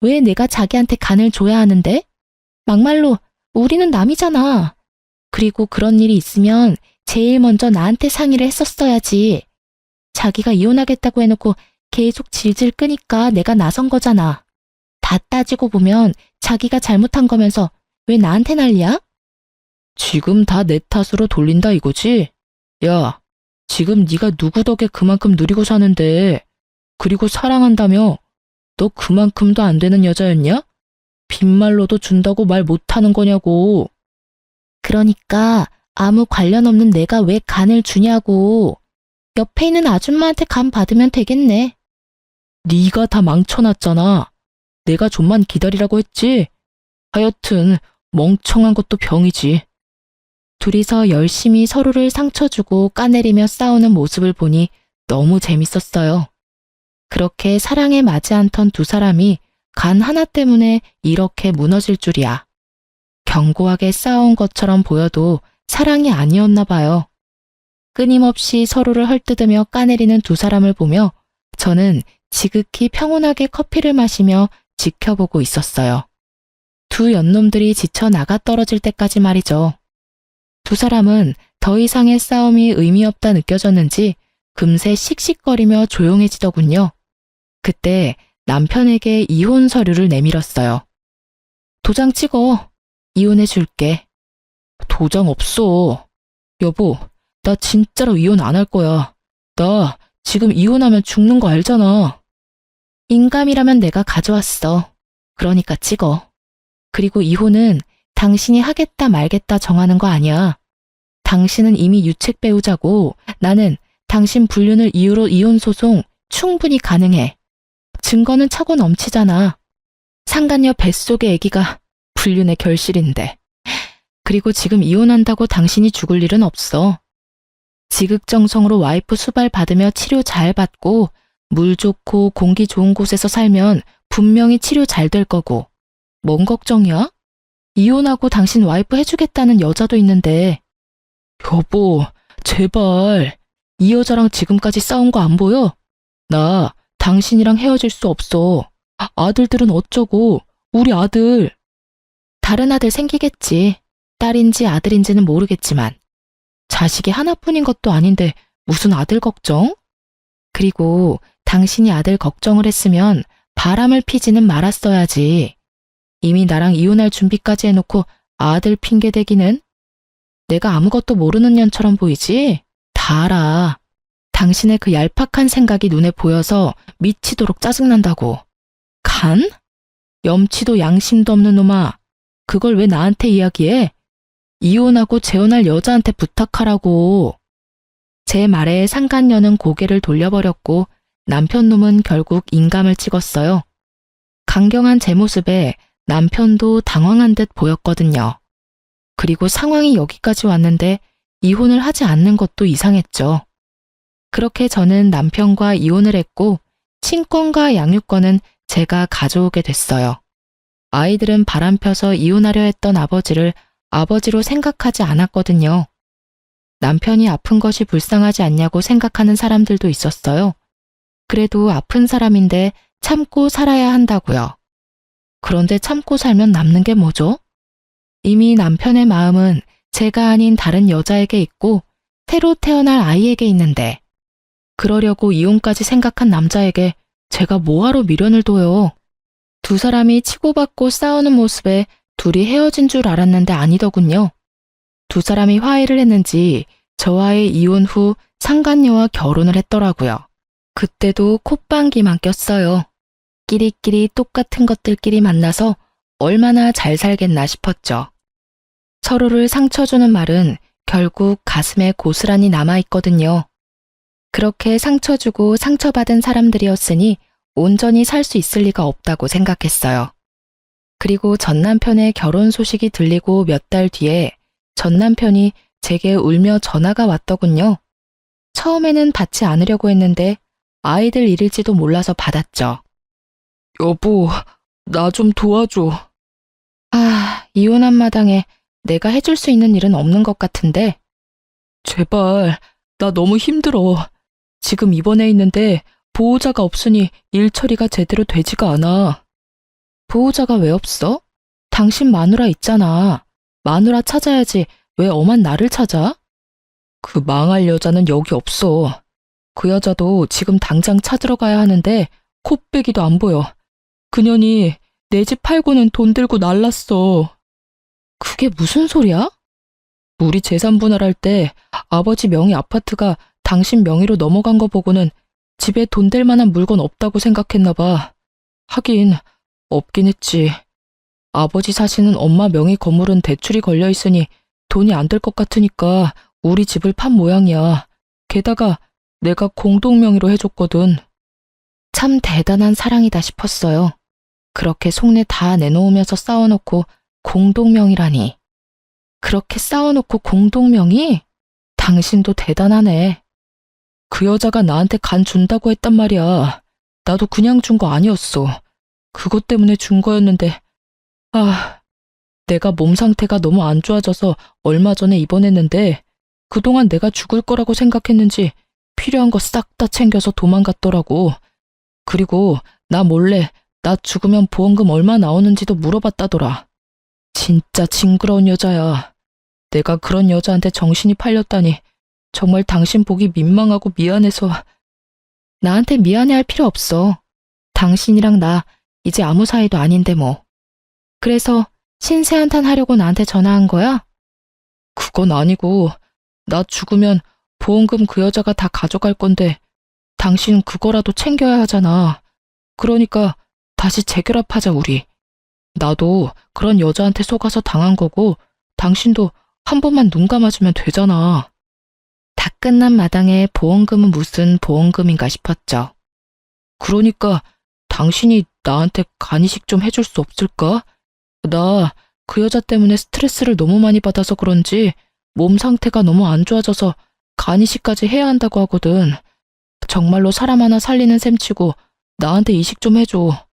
왜 내가 자기한테 간을 줘야 하는데? 막말로 우리는 남이잖아. 그리고 그런 일이 있으면 제일 먼저 나한테 상의를 했었어야지. 자기가 이혼하겠다고 해놓고 계속 질질 끄니까 내가 나선 거잖아. 다 따지고 보면 자기가 잘못한 거면서 왜 나한테 난리야? 지금 다 내 탓으로 돌린다 이거지? 야, 지금 네가 누구 덕에 그만큼 누리고 사는데 그리고 사랑한다며 너 그만큼도 안 되는 여자였냐? 빈말로도 준다고 말 못하는 거냐고. 그러니까 아무 관련 없는 내가 왜 간을 주냐고. 옆에 있는 아줌마한테 간 받으면 되겠네. 네가 다 망쳐놨잖아. 내가 좀만 기다리라고 했지. 하여튼 멍청한 것도 병이지. 둘이서 열심히 서로를 상처주고 까내리며 싸우는 모습을 보니 너무 재밌었어요. 그렇게 사랑에 맞지 않던 두 사람이 간 하나 때문에 이렇게 무너질 줄이야. 견고하게 싸운 것처럼 보여도 사랑이 아니었나 봐요. 끊임없이 서로를 헐뜯으며 까내리는 두 사람을 보며 저는 지극히 평온하게 커피를 마시며 지켜보고 있었어요. 두 연놈들이 지쳐 나가 떨어질 때까지 말이죠. 두 사람은 더 이상의 싸움이 의미 없다 느껴졌는지 금세 씩씩거리며 조용해지더군요. 그때 남편에게 이혼 서류를 내밀었어요. 도장 찍어. 이혼해 줄게. 도장 없어. 여보, 나 진짜로 이혼 안 할 거야. 나 지금 이혼하면 죽는 거 알잖아. 인감이라면 내가 가져왔어. 그러니까 찍어. 그리고 이혼은 당신이 하겠다 말겠다 정하는 거 아니야. 당신은 이미 유책 배우자고 나는 당신 불륜을 이유로 이혼 소송 충분히 가능해. 증거는 차고 넘치잖아. 상간녀 뱃속의 아기가 불륜의 결실인데. 그리고 지금 이혼한다고 당신이 죽을 일은 없어. 지극정성으로 와이프 수발 받으며 치료 잘 받고 물 좋고 공기 좋은 곳에서 살면 분명히 치료 잘 될 거고. 뭔 걱정이야? 이혼하고 당신 와이프 해주겠다는 여자도 있는데. 여보, 제발. 이 여자랑 지금까지 싸운 거 안 보여? 나 당신이랑 헤어질 수 없어. 아들들은 어쩌고, 우리 아들. 다른 아들 생기겠지. 딸인지 아들인지는 모르겠지만. 자식이 하나뿐인 것도 아닌데 무슨 아들 걱정? 그리고 당신이 아들 걱정을 했으면 바람을 피지는 말았어야지. 이미 나랑 이혼할 준비까지 해놓고 아들 핑계대기는? 내가 아무것도 모르는 년처럼 보이지? 다 알아. 당신의 그 얄팍한 생각이 눈에 보여서 미치도록 짜증난다고. 간? 염치도 양심도 없는 놈아. 그걸 왜 나한테 이야기해? 이혼하고 재혼할 여자한테 부탁하라고. 제 말에 상간녀는 고개를 돌려버렸고 남편 놈은 결국 인감을 찍었어요. 강경한 제 모습에 남편도 당황한 듯 보였거든요. 그리고 상황이 여기까지 왔는데 이혼을 하지 않는 것도 이상했죠. 그렇게 저는 남편과 이혼을 했고 친권과 양육권은 제가 가져오게 됐어요. 아이들은 바람펴서 이혼하려 했던 아버지를 아버지로 생각하지 않았거든요. 남편이 아픈 것이 불쌍하지 않냐고 생각하는 사람들도 있었어요. 그래도 아픈 사람인데 참고 살아야 한다고요. 그런데 참고 살면 남는 게 뭐죠? 이미 남편의 마음은 제가 아닌 다른 여자에게 있고 새로 태어날 아이에게 있는데 그러려고 이혼까지 생각한 남자에게 제가 뭐하러 미련을 둬요. 두 사람이 치고받고 싸우는 모습에 둘이 헤어진 줄 알았는데 아니더군요. 두 사람이 화해를 했는지 저와의 이혼 후 상간녀와 결혼을 했더라고요. 그때도 콧방귀만 꼈어요. 끼리끼리 똑같은 것들끼리 만나서 얼마나 잘 살겠나 싶었죠. 서로를 상처 주는 말은 결국 가슴에 고스란히 남아있거든요. 그렇게 상처 주고 상처받은 사람들이었으니 온전히 살 수 있을 리가 없다고 생각했어요. 그리고 전 남편의 결혼 소식이 들리고 몇 달 뒤에 전 남편이 제게 울며 전화가 왔더군요. 처음에는 받지 않으려고 했는데 아이들 일일지도 몰라서 받았죠. 여보, 나 좀 도와줘. 이혼한 마당에 내가 해줄 수 있는 일은 없는 것 같은데. 제발, 나 너무 힘들어. 지금 입원해 있는데 보호자가 없으니 일 처리가 제대로 되지가 않아. 보호자가 왜 없어? 당신 마누라 있잖아. 마누라 찾아야지 왜 엄한 나를 찾아? 그 망할 여자는 여기 없어. 그 여자도 지금 당장 찾으러 가야 하는데 코빼기도 안 보여. 그년이 내 집 팔고는 돈 들고 날랐어. 그게 무슨 소리야? 우리 재산 분할할 때 아버지 명의 아파트가 당신 명의로 넘어간 거 보고는 집에 돈 될 만한 물건 없다고 생각했나 봐. 하긴 없긴 했지. 아버지 사시는 엄마 명의 건물은 대출이 걸려 있으니 돈이 안 될 것 같으니까 우리 집을 판 모양이야. 게다가 내가 공동 명의로 해줬거든. 참 대단한 사랑이다 싶었어요. 그렇게 속내 다 내놓으면서 싸워놓고 공동명의라니. 그렇게 싸워놓고 공동명의? 당신도 대단하네. 그 여자가 나한테 간 준다고 했단 말이야. 나도 그냥 준 거 아니었어. 그것 때문에 준 거였는데 내가 몸 상태가 너무 안 좋아져서 얼마 전에 입원했는데 그동안 내가 죽을 거라고 생각했는지 필요한 거 싹 다 챙겨서 도망갔더라고. 그리고 나 몰래 나 죽으면 보험금 얼마 나오는지도 물어봤다더라. 진짜 징그러운 여자야. 내가 그런 여자한테 정신이 팔렸다니 정말 당신 보기 민망하고 미안해서. 나한테 미안해할 필요 없어. 당신이랑 나 이제 아무 사이도 아닌데 뭐. 그래서 신세한탄 하려고 나한테 전화한 거야? 그건 아니고 나 죽으면 보험금 그 여자가 다 가져갈 건데 당신 그거라도 챙겨야 하잖아. 그러니까 다시 재결합하자 우리. 나도 그런 여자한테 속아서 당한 거고 당신도 한 번만 눈 감아주면 되잖아. 다 끝난 마당에 보험금은 무슨 보험금인가 싶었죠. 그러니까 당신이 나한테 간이식 좀 해줄 수 없을까? 나 그 여자 때문에 스트레스를 너무 많이 받아서 그런지 몸 상태가 너무 안 좋아져서 간이식까지 해야 한다고 하거든. 정말로 사람 하나 살리는 셈치고 나한테 이식 좀 해줘.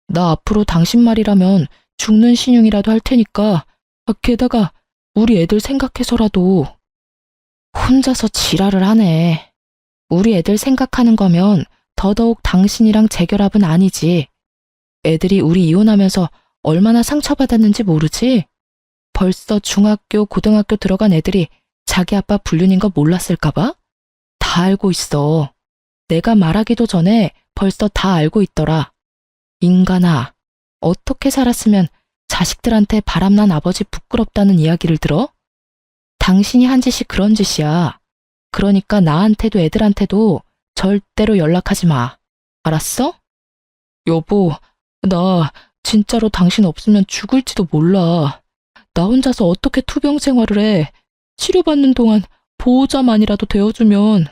나 앞으로 당신 말이라면 죽는 신용이라도 할 테니까. 게다가 우리 애들 생각해서라도. 혼자서 지랄을 하네. 우리 애들 생각하는 거면 더더욱 당신이랑 재결합은 아니지. 애들이 우리 이혼하면서 얼마나 상처받았는지 모르지? 벌써 중학교, 고등학교 들어간 애들이 자기 아빠 불륜인 거 몰랐을까봐? 다 알고 있어. 내가 말하기도 전에 벌써 다 알고 있더라. 인간아, 어떻게 살았으면 자식들한테 바람난 아버지 부끄럽다는 이야기를 들어? 당신이 한 짓이 그런 짓이야. 그러니까 나한테도 애들한테도 절대로 연락하지 마. 알았어? 여보, 나 진짜로 당신 없으면 죽을지도 몰라. 나 혼자서 어떻게 투병 생활을 해. 치료받는 동안 보호자만이라도 되어주면.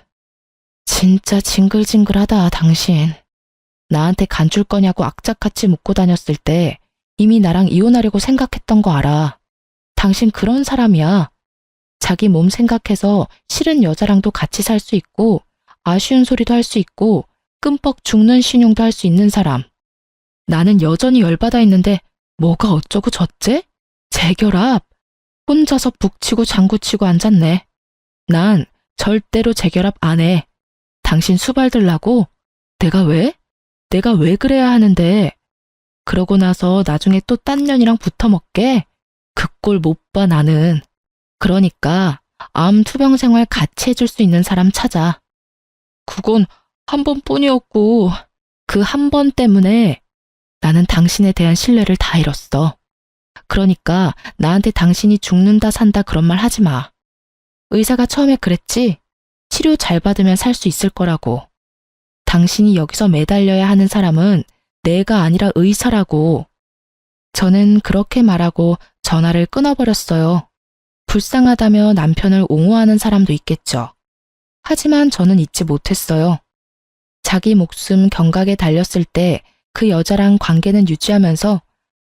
진짜 징글징글하다, 당신. 나한테 간 줄 거냐고 악착같이 묻고 다녔을 때 이미 나랑 이혼하려고 생각했던 거 알아. 당신 그런 사람이야. 자기 몸 생각해서 싫은 여자랑도 같이 살 수 있고 아쉬운 소리도 할 수 있고 끔뻑 죽는 신용도 할 수 있는 사람. 나는 여전히 열받아 있는데 뭐가 어쩌고 저째? 재결합. 혼자서 북치고 장구치고 앉았네. 난 절대로 재결합 안 해. 당신 수발 들라고? 내가 왜? 내가 왜 그래야 하는데? 그러고 나서 나중에 또 딴 년이랑 붙어먹게? 그 꼴 못 봐 나는. 그러니까 암 투병 생활 같이 해줄 수 있는 사람 찾아. 그건 한 번뿐이었고. 그 한 번 때문에 나는 당신에 대한 신뢰를 다 잃었어. 그러니까 나한테 당신이 죽는다 산다 그런 말 하지 마. 의사가 처음에 그랬지? 치료 잘 받으면 살 수 있을 거라고. 당신이 여기서 매달려야 하는 사람은 내가 아니라 의사라고. 저는 그렇게 말하고 전화를 끊어버렸어요. 불쌍하다며 남편을 옹호하는 사람도 있겠죠. 하지만 저는 잊지 못했어요. 자기 목숨 경각에 달렸을 때 그 여자랑 관계는 유지하면서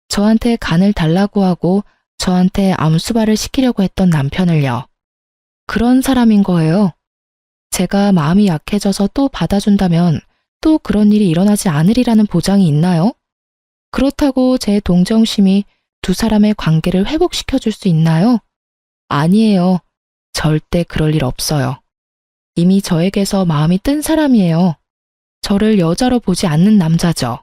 저한테 간을 달라고 하고 저한테 암수발을 시키려고 했던 남편을요. 그런 사람인 거예요. 제가 마음이 약해져서 또 받아준다면 또 그런 일이 일어나지 않으리라는 보장이 있나요? 그렇다고 제 동정심이 두 사람의 관계를 회복시켜줄 수 있나요? 아니에요. 절대 그럴 일 없어요. 이미 저에게서 마음이 뜬 사람이에요. 저를 여자로 보지 않는 남자죠.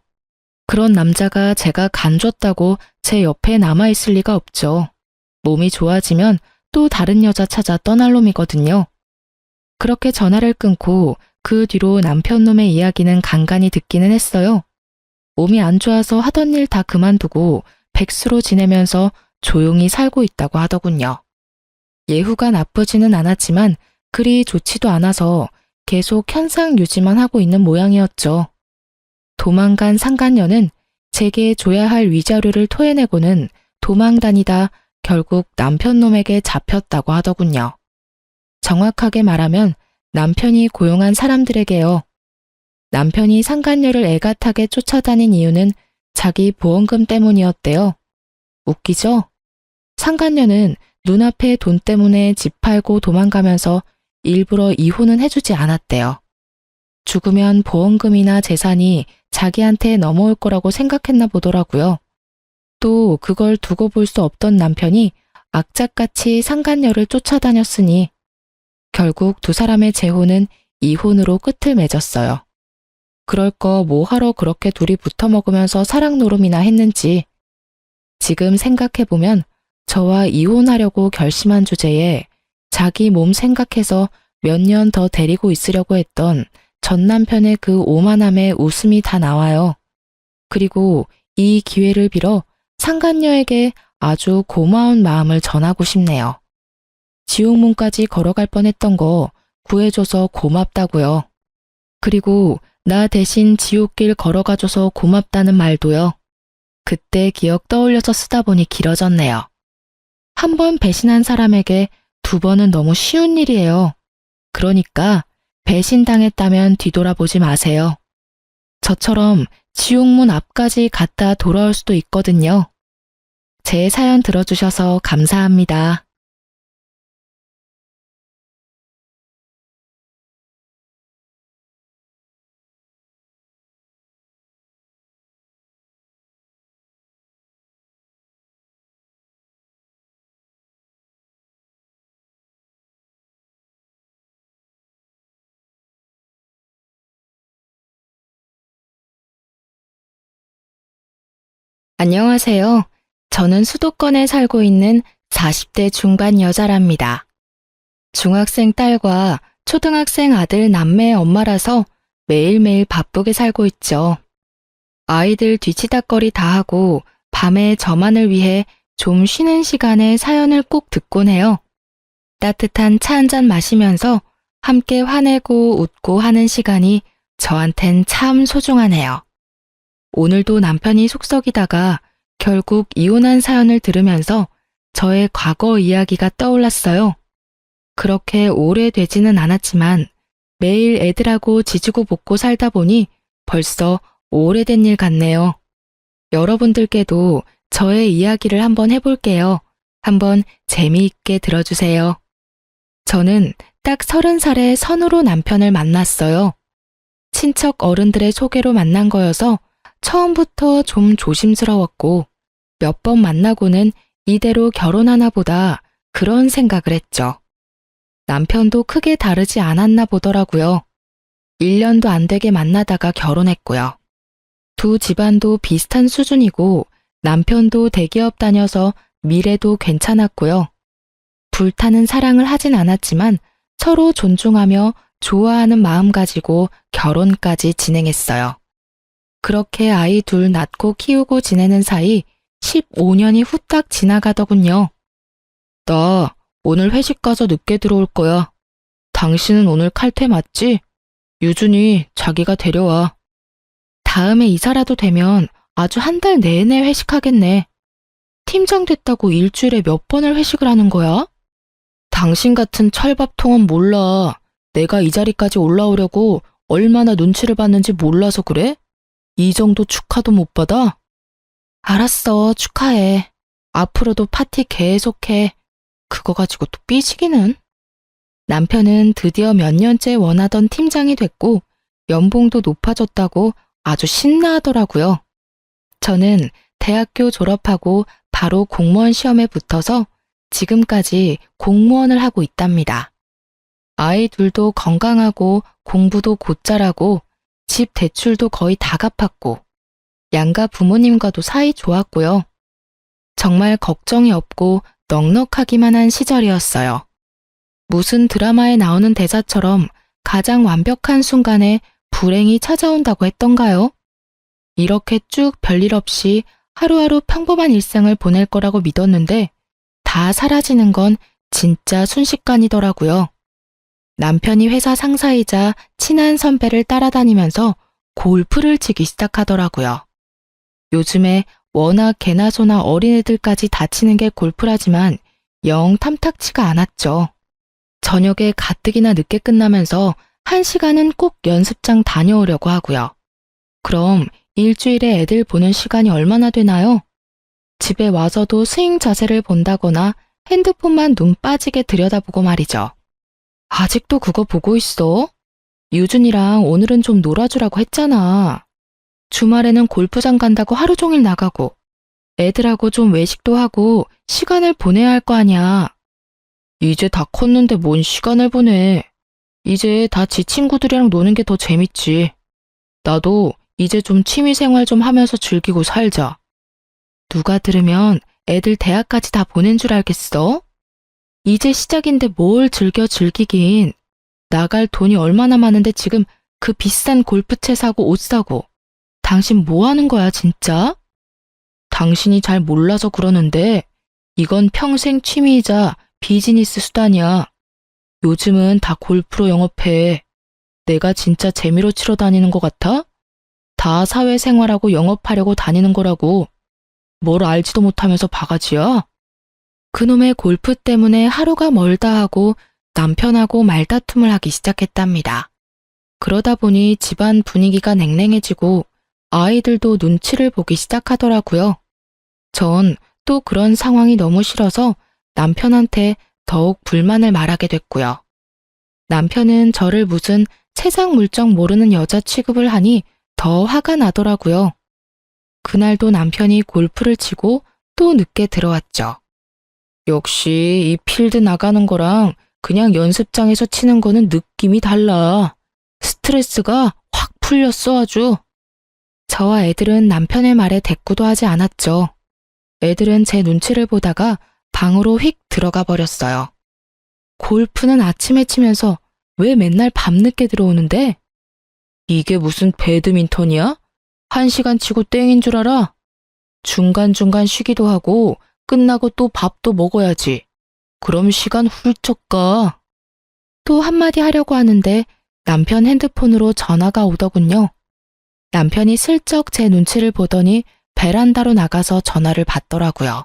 그런 남자가 제가 간 줬다고 제 옆에 남아있을 리가 없죠. 몸이 좋아지면 또 다른 여자 찾아 떠날 놈이거든요. 그렇게 전화를 끊고 그 뒤로 남편 놈의 이야기는 간간히 듣기는 했어요. 몸이 안 좋아서 하던 일 다 그만두고 백수로 지내면서 조용히 살고 있다고 하더군요. 예후가 나쁘지는 않았지만 그리 좋지도 않아서 계속 현상 유지만 하고 있는 모양이었죠. 도망간 상간녀는 제게 줘야 할 위자료를 토해내고는 도망 다니다 결국 남편 놈에게 잡혔다고 하더군요. 정확하게 말하면 남편이 고용한 사람들에게요. 남편이 상간녀를 애가타게 쫓아다닌 이유는 자기 보험금 때문이었대요. 웃기죠? 상간녀는 눈앞에 돈 때문에 집 팔고 도망가면서 일부러 이혼은 해주지 않았대요. 죽으면 보험금이나 재산이 자기한테 넘어올 거라고 생각했나 보더라고요. 또 그걸 두고 볼 수 없던 남편이 악착같이 상간녀를 쫓아다녔으니 결국 두 사람의 재혼은 이혼으로 끝을 맺었어요. 그럴 거 뭐하러 그렇게 둘이 붙어먹으면서 사랑 노름이나 했는지. 지금 생각해보면 저와 이혼하려고 결심한 주제에 자기 몸 생각해서 몇 년 더 데리고 있으려고 했던 전 남편의 그 오만함에 웃음이 다 나와요. 그리고 이 기회를 빌어 상간녀에게 아주 고마운 마음을 전하고 싶네요. 지옥문까지 걸어갈 뻔했던 거 구해줘서 고맙다고요. 그리고 나 대신 지옥길 걸어가줘서 고맙다는 말도요. 그때 기억 떠올려서 쓰다 보니 길어졌네요. 한 번 배신한 사람에게 두 번은 너무 쉬운 일이에요. 그러니까 배신당했다면 뒤돌아보지 마세요. 저처럼 지옥문 앞까지 갔다 돌아올 수도 있거든요. 제 사연 들어주셔서 감사합니다. 안녕하세요. 저는 수도권에 살고 있는 40대 중반 여자랍니다. 중학생 딸과 초등학생 아들 남매의 엄마라서 매일매일 바쁘게 살고 있죠. 아이들 뒤치다꺼리 다 하고 밤에 저만을 위해 좀 쉬는 시간에 사연을 꼭 듣곤 해요. 따뜻한 차 한잔 마시면서 함께 화내고 웃고 하는 시간이 저한텐 참 소중하네요. 오늘도 남편이 속썩이다가 결국 이혼한 사연을 들으면서 저의 과거 이야기가 떠올랐어요. 그렇게 오래되지는 않았지만 매일 애들하고 지지고 볶고 살다 보니 벌써 오래된 일 같네요. 여러분들께도 저의 이야기를 한번 해볼게요. 한번 재미있게 들어주세요. 저는 딱 30살에 선으로 남편을 만났어요. 친척 어른들의 소개로 만난 거여서 처음부터 좀 조심스러웠고 몇 번 만나고는 이대로 결혼하나 보다 그런 생각을 했죠. 남편도 크게 다르지 않았나 보더라고요. 1년도 안 되게 만나다가 결혼했고요. 두 집안도 비슷한 수준이고 남편도 대기업 다녀서 미래도 괜찮았고요. 불타는 사랑을 하진 않았지만 서로 존중하며 좋아하는 마음 가지고 결혼까지 진행했어요. 그렇게 아이 둘 낳고 키우고 지내는 사이 15년이 후딱 지나가더군요. 나 오늘 회식 가서 늦게 들어올 거야. 당신은 오늘 칼퇴 맞지? 유준이 자기가 데려와. 다음에 이사라도 되면 아주 한 달 내내 회식하겠네. 팀장 됐다고 일주일에 몇 번을 회식을 하는 거야? 당신 같은 철밥통은 몰라. 내가 이 자리까지 올라오려고 얼마나 눈치를 봤는지 몰라서 그래? 이 정도 축하도 못 받아? 알았어, 축하해. 앞으로도 파티 계속해. 그거 가지고 또 삐지기는. 남편은 드디어 몇 년째 원하던 팀장이 됐고 연봉도 높아졌다고 아주 신나하더라고요. 저는 대학교 졸업하고 바로 공무원 시험에 붙어서 지금까지 공무원을 하고 있답니다. 아이 둘도 건강하고 공부도 곧 잘하고 집 대출도 거의 다 갚았고 양가 부모님과도 사이 좋았고요. 정말 걱정이 없고 넉넉하기만 한 시절이었어요. 무슨 드라마에 나오는 대사처럼 가장 완벽한 순간에 불행이 찾아온다고 했던가요? 이렇게 쭉 별일 없이 하루하루 평범한 일상을 보낼 거라고 믿었는데 다 사라지는 건 진짜 순식간이더라고요. 남편이 회사 상사이자 친한 선배를 따라다니면서 골프를 치기 시작하더라고요. 요즘에 워낙 개나 소나 어린애들까지 다치는 게 골프라지만 영 탐탁치가 않았죠. 저녁에 가뜩이나 늦게 끝나면서 1시간은 꼭 연습장 다녀오려고 하고요. 그럼 일주일에 애들 보는 시간이 얼마나 되나요? 집에 와서도 스윙 자세를 본다거나 핸드폰만 눈 빠지게 들여다보고 말이죠. 아직도 그거 보고 있어? 유준이랑 오늘은 좀 놀아주라고 했잖아. 주말에는 골프장 간다고 하루 종일 나가고 애들하고 좀 외식도 하고 시간을 보내야 할 거 아니야. 이제 다 컸는데 뭔 시간을 보내. 이제 다 지 친구들이랑 노는 게 더 재밌지. 나도 이제 좀 취미생활 좀 하면서 즐기고 살자. 누가 들으면 애들 대학까지 다 보낸 줄 알겠어? 이제 시작인데 뭘 즐기긴. 나갈 돈이 얼마나 많은데 지금 그 비싼 골프채 사고 옷 사고. 당신 뭐 하는 거야 진짜? 당신이 잘 몰라서 그러는데 이건 평생 취미이자 비즈니스 수단이야. 요즘은 다 골프로 영업해. 내가 진짜 재미로 치러 다니는 것 같아? 다 사회생활하고 영업하려고 다니는 거라고. 뭘 알지도 못하면서 바가지야? 그놈의 골프 때문에 하루가 멀다 하고 남편하고 말다툼을 하기 시작했답니다. 그러다 보니 집안 분위기가 냉랭해지고 아이들도 눈치를 보기 시작하더라고요. 전 또 그런 상황이 너무 싫어서 남편한테 더욱 불만을 말하게 됐고요. 남편은 저를 무슨 세상 물정 모르는 여자 취급을 하니 더 화가 나더라고요. 그날도 남편이 골프를 치고 또 늦게 들어왔죠. 역시 이 필드 나가는 거랑 그냥 연습장에서 치는 거는 느낌이 달라. 스트레스가 확 풀렸어 아주. 저와 애들은 남편의 말에 대꾸도 하지 않았죠. 애들은 제 눈치를 보다가 방으로 휙 들어가 버렸어요. 골프는 아침에 치면서 왜 맨날 밤늦게 들어오는데? 이게 무슨 배드민턴이야? 1시간 치고 땡인 줄 알아? 중간중간 쉬기도 하고 끝나고 또 밥도 먹어야지. 그럼 시간 훌쩍 가. 또 한마디 하려고 하는데 남편 핸드폰으로 전화가 오더군요. 남편이 슬쩍 제 눈치를 보더니 베란다로 나가서 전화를 받더라고요.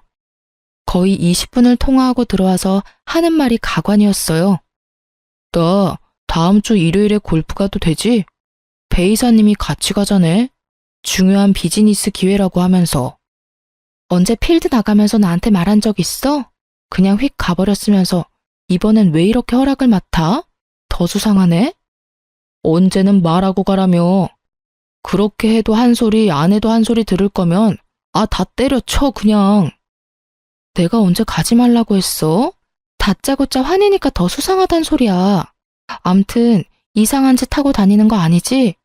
거의 20분을 통화하고 들어와서 하는 말이 가관이었어요. 나 다음 주 일요일에 골프 가도 되지? 배 이사님이 같이 가자네. 중요한 비즈니스 기회라고 하면서. 언제 필드 나가면서 나한테 말한 적 있어? 그냥 휙 가버렸으면서 이번엔 왜 이렇게 허락을 맡아? 더 수상하네? 언제는 말하고 가라며. 그렇게 해도 한 소리 안 해도 한 소리 들을 거면 다 때려쳐 그냥. 내가 언제 가지 말라고 했어? 다짜고짜 화내니까 더 수상하단 소리야. 암튼 이상한 짓 하고 다니는 거 아니지?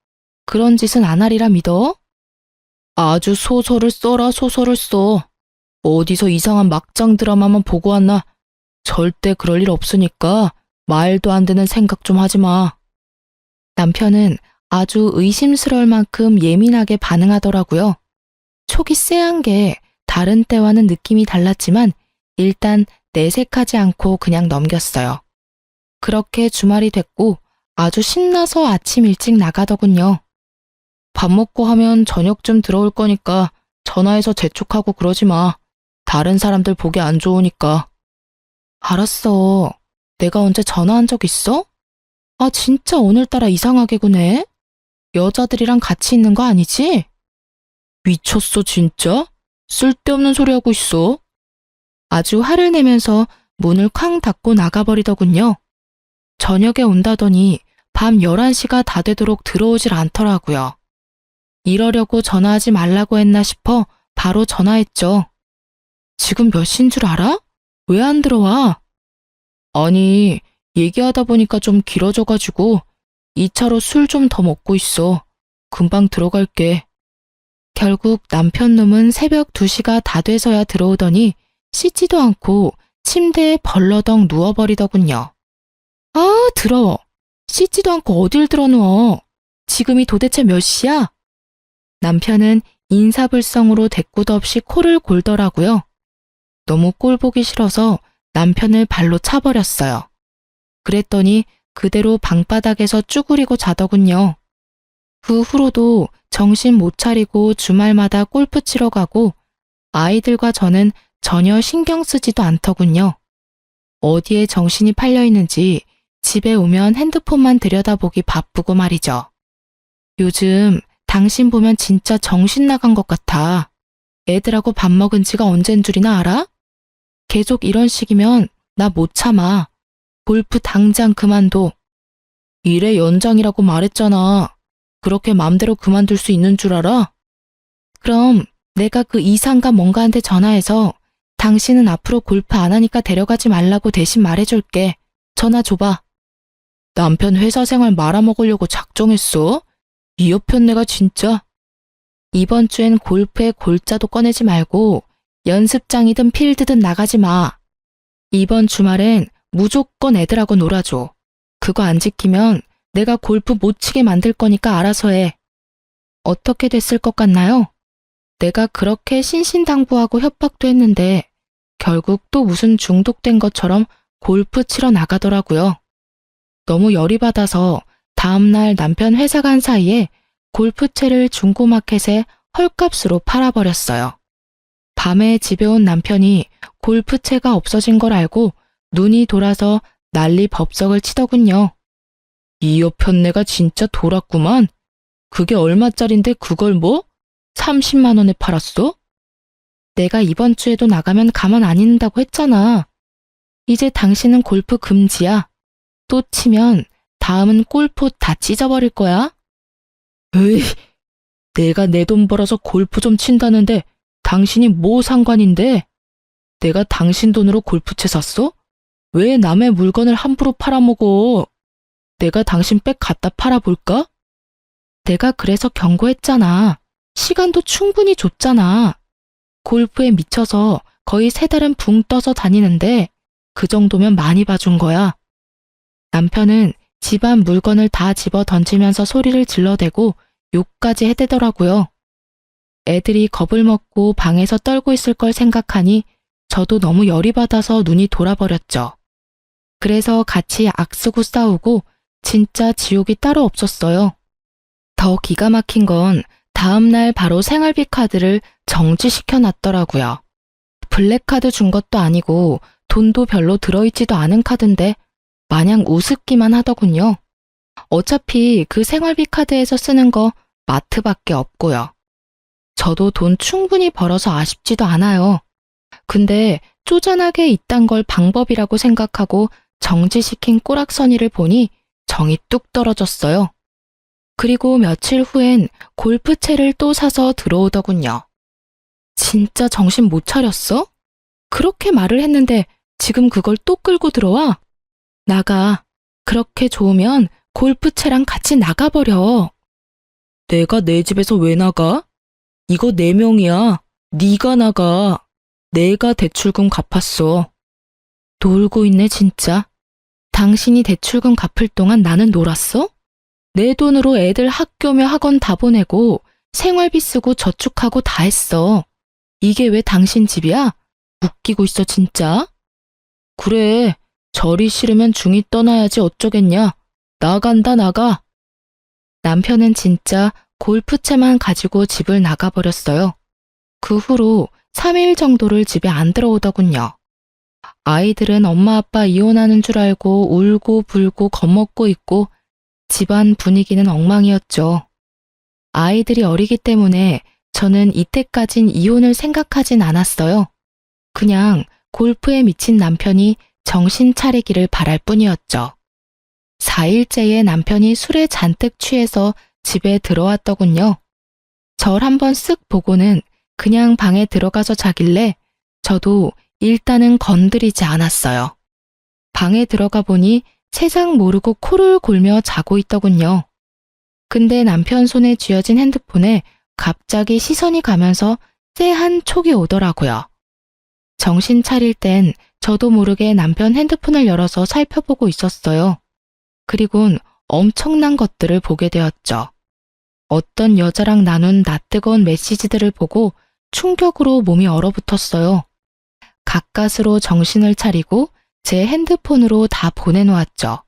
그런 짓은 안 하리라 믿어? 아주 소설을 써라 소설을 써. 어디서 이상한 막장 드라마만 보고 왔나? 절대 그럴 일 없으니까 말도 안 되는 생각 좀 하지 마. 남편은 아주 의심스러울 만큼 예민하게 반응하더라고요. 촉이 쎄한 게 다른 때와는 느낌이 달랐지만 일단 내색하지 않고 그냥 넘겼어요. 그렇게 주말이 됐고 아주 신나서 아침 일찍 나가더군요. 밥 먹고 하면 저녁쯤 들어올 거니까 전화해서 재촉하고 그러지 마. 다른 사람들 보기 안 좋으니까. 알았어. 내가 언제 전화한 적 있어? 진짜 오늘따라 이상하게 구네. 여자들이랑 같이 있는 거 아니지? 미쳤어 진짜? 쓸데없는 소리 하고 있어. 아주 화를 내면서 문을 쾅 닫고 나가버리더군요. 저녁에 온다더니 밤 11시가 다 되도록 들어오질 않더라고요. 이러려고 전화하지 말라고 했나 싶어 바로 전화했죠. 지금 몇 시인 줄 알아? 왜 안 들어와? 아니, 얘기하다 보니까 좀 길어져가지고 2차로 술 좀 더 먹고 있어. 금방 들어갈게. 결국 남편 놈은 새벽 2시가 다 돼서야 들어오더니 씻지도 않고 침대에 벌러덩 누워버리더군요. 더러워. 씻지도 않고 어딜 들어누워. 지금이 도대체 몇 시야? 남편은 인사불성으로 대꾸도 없이 코를 골더라고요. 너무 꼴 보기 싫어서 남편을 발로 차버렸어요. 그랬더니 그대로 방바닥에서 쭈그리고 자더군요. 그 후로도 정신 못 차리고 주말마다 골프 치러 가고 아이들과 저는 전혀 신경 쓰지도 않더군요. 어디에 정신이 팔려 있는지 집에 오면 핸드폰만 들여다보기 바쁘고 말이죠. 요즘 당신 보면 진짜 정신 나간 것 같아. 애들하고 밥 먹은 지가 언젠 줄이나 알아? 계속 이런 식이면 나 못 참아. 골프 당장 그만둬. 일의 연장이라고 말했잖아. 그렇게 맘대로 그만둘 수 있는 줄 알아? 그럼 내가 그 이상가 뭔가한테 전화해서 당신은 앞으로 골프 안 하니까 데려가지 말라고 대신 말해줄게. 전화 줘봐. 남편 회사 생활 말아먹으려고 작정했어? 이 여편네가 진짜. 이번 주엔 골프에 골자도 꺼내지 말고 연습장이든 필드든 나가지 마. 이번 주말엔 무조건 애들하고 놀아줘. 그거 안 지키면 내가 골프 못 치게 만들 거니까 알아서 해. 어떻게 됐을 것 같나요? 내가 그렇게 신신당부하고 협박도 했는데 결국 또 무슨 중독된 것처럼 골프 치러 나가더라고요. 너무 열이 받아서 다음날 남편 회사 간 사이에 골프채를 중고마켓에 헐값으로 팔아버렸어요. 밤에 집에 온 남편이 골프채가 없어진 걸 알고 눈이 돌아서 난리 법석을 치더군요. 이 여편네가 진짜 돌았구만. 그게 얼마짜린데 그걸 뭐? 30만 원에 팔았어? 내가 이번 주에도 나가면 가만 안 있는다고 했잖아. 이제 당신은 골프 금지야. 또 치면 다음은 골프 다 찢어버릴 거야. 에이, 내가 내 돈 벌어서 골프 좀 친다는데 당신이 뭐 상관인데? 내가 당신 돈으로 골프채 샀어? 왜 남의 물건을 함부로 팔아먹어? 내가 당신 백 갖다 팔아볼까? 내가 그래서 경고했잖아. 시간도 충분히 줬잖아. 골프에 미쳐서 거의 3달은 붕 떠서 다니는데 그 정도면 많이 봐준 거야. 남편은 집안 물건을 다 집어 던지면서 소리를 질러대고 욕까지 해대더라고요. 애들이 겁을 먹고 방에서 떨고 있을 걸 생각하니 저도 너무 열이 받아서 눈이 돌아버렸죠. 그래서 같이 악쓰고 싸우고 진짜 지옥이 따로 없었어요. 더 기가 막힌 건 다음날 바로 생활비 카드를 정지시켜 놨더라고요. 블랙카드 준 것도 아니고 돈도 별로 들어있지도 않은 카드인데 마냥 우습기만 하더군요. 어차피 그 생활비 카드에서 쓰는 거 마트밖에 없고요. 저도 돈 충분히 벌어서 아쉽지도 않아요. 근데 쪼잔하게 이딴 걸 방법이라고 생각하고 정지시킨 꼬락서니를 보니 정이 뚝 떨어졌어요. 그리고 며칠 후엔 골프채를 또 사서 들어오더군요. 진짜 정신 못 차렸어? 그렇게 말을 했는데 지금 그걸 또 끌고 들어와? 나가. 그렇게 좋으면 골프채랑 같이 나가버려. 내가 내 집에서 왜 나가? 이거 내 명이야. 네가 나가. 내가 대출금 갚았어. 놀고 있네 진짜. 당신이 대출금 갚을 동안 나는 놀았어? 내 돈으로 애들 학교며 학원 다 보내고 생활비 쓰고 저축하고 다 했어. 이게 왜 당신 집이야? 웃기고 있어 진짜. 그래, 절이 싫으면 중이 떠나야지 어쩌겠냐. 나간다 나가. 남편은 진짜 골프채만 가지고 집을 나가버렸어요. 그 후로 3일 정도를 집에 안 들어오더군요. 아이들은 엄마 아빠 이혼하는 줄 알고 울고 불고 겁먹고 있고 집안 분위기는 엉망이었죠. 아이들이 어리기 때문에 저는 이때까진 이혼을 생각하진 않았어요. 그냥 골프에 미친 남편이 정신 차리기를 바랄 뿐이었죠. 4일째에 남편이 술에 잔뜩 취해서 집에 들어왔더군요. 절 한번 쓱 보고는 그냥 방에 들어가서 자길래 저도 일단은 건드리지 않았어요. 방에 들어가 보니 세상 모르고 코를 골며 자고 있더군요. 근데 남편 손에 쥐어진 핸드폰에 갑자기 시선이 가면서 쎄한 촉이 오더라고요. 정신 차릴 땐 저도 모르게 남편 핸드폰을 열어서 살펴보고 있었어요. 그리곤 엄청난 것들을 보게 되었죠. 어떤 여자랑 나눈 낯뜨거운 메시지들을 보고 충격으로 몸이 얼어붙었어요. 가까스로 정신을 차리고 제 핸드폰으로 다 보내놓았죠.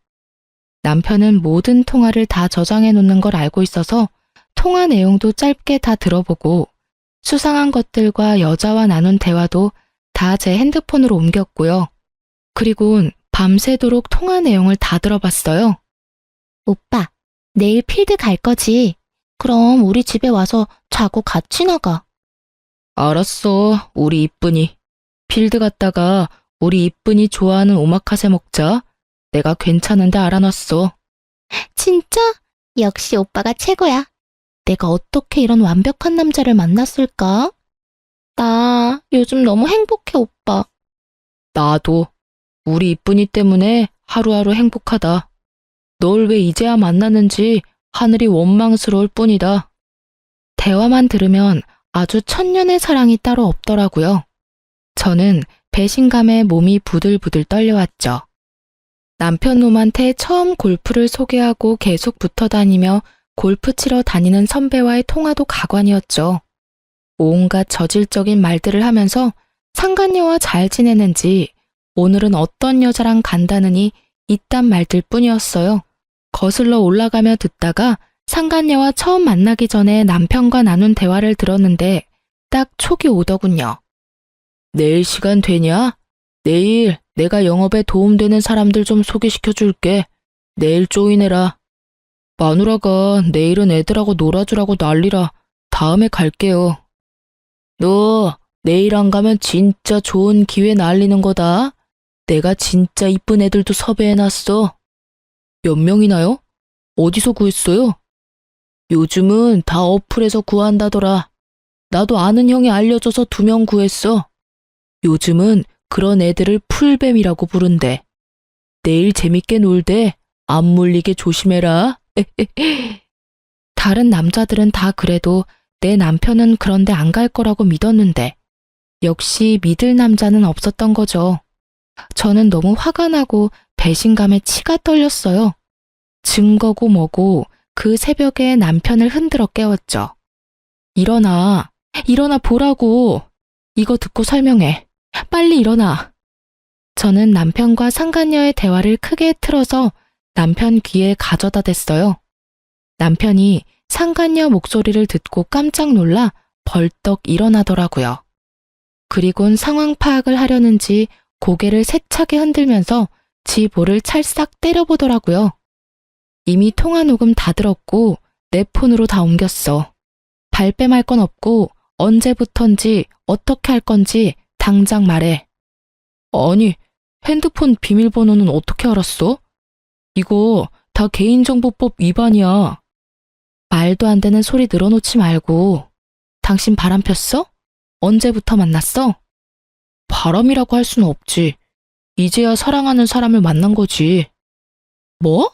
남편은 모든 통화를 다 저장해 놓는 걸 알고 있어서 통화 내용도 짧게 다 들어보고 수상한 것들과 여자와 나눈 대화도 다 제 핸드폰으로 옮겼고요. 그리곤 밤새도록 통화 내용을 다 들어봤어요. 오빠, 내일 필드 갈 거지? 그럼 우리 집에 와서 자고 같이 나가. 알았어, 우리 이쁜이. 필드 갔다가 우리 이쁜이 좋아하는 오마카세 먹자. 내가 괜찮은데 알아놨어. 진짜? 역시 오빠가 최고야. 내가 어떻게 이런 완벽한 남자를 만났을까? 나 요즘 너무 행복해, 오빠. 나도. 우리 이쁜이 때문에 하루하루 행복하다. 널 왜 이제야 만나는지 하늘이 원망스러울 뿐이다. 대화만 들으면 아주 천년의 사랑이 따로 없더라고요. 저는 배신감에 몸이 부들부들 떨려왔죠. 남편 놈한테 처음 골프를 소개하고 계속 붙어 다니며 골프 치러 다니는 선배와의 통화도 가관이었죠. 온갖 저질적인 말들을 하면서 상간녀와 잘 지내는지 오늘은 어떤 여자랑 간다느니 이딴 말들 뿐이었어요. 거슬러 올라가며 듣다가 상간녀와 처음 만나기 전에 남편과 나눈 대화를 들었는데 딱 촉이 오더군요. 내일 시간 되냐? 내일 내가 영업에 도움되는 사람들 좀 소개시켜 줄게. 내일 조인해라. 마누라가 내일은 애들하고 놀아주라고 난리라. 다음에 갈게요. 너 내일 안 가면 진짜 좋은 기회 날리는 거다. 내가 진짜 이쁜 애들도 섭외해놨어. 몇 명이나요? 어디서 구했어요? 요즘은 다 어플에서 구한다더라. 나도 아는 형이 알려줘서 2명 구했어. 요즘은 그런 애들을 풀뱀이라고 부른대. 내일 재밌게 놀대. 안 물리게 조심해라. 다른 남자들은 다 그래도 내 남편은 그런데 안 갈 거라고 믿었는데 역시 믿을 남자는 없었던 거죠. 저는 너무 화가 나고 배신감에 치가 떨렸어요. 증거고 뭐고 그 새벽에 남편을 흔들어 깨웠죠. 일어나, 일어나 보라고. 이거 듣고 설명해. 빨리 일어나. 저는 남편과 상간녀의 대화를 크게 틀어서 남편 귀에 가져다 댔어요. 남편이 상간녀 목소리를 듣고 깜짝 놀라 벌떡 일어나더라고요. 그리곤 상황 파악을 하려는지 고개를 세차게 흔들면서 지 볼을 찰싹 때려보더라고요. 이미 통화 녹음 다 들었고 내 폰으로 다 옮겼어. 발뺌할 건 없고 언제부턴지 어떻게 할 건지 당장 말해. 아니, 핸드폰 비밀번호는 어떻게 알았어? 이거 다 개인정보법 위반이야. 말도 안 되는 소리 늘어놓지 말고. 당신 바람 폈어? 언제부터 만났어? 바람이라고 할 수는 없지. 이제야 사랑하는 사람을 만난 거지. 뭐?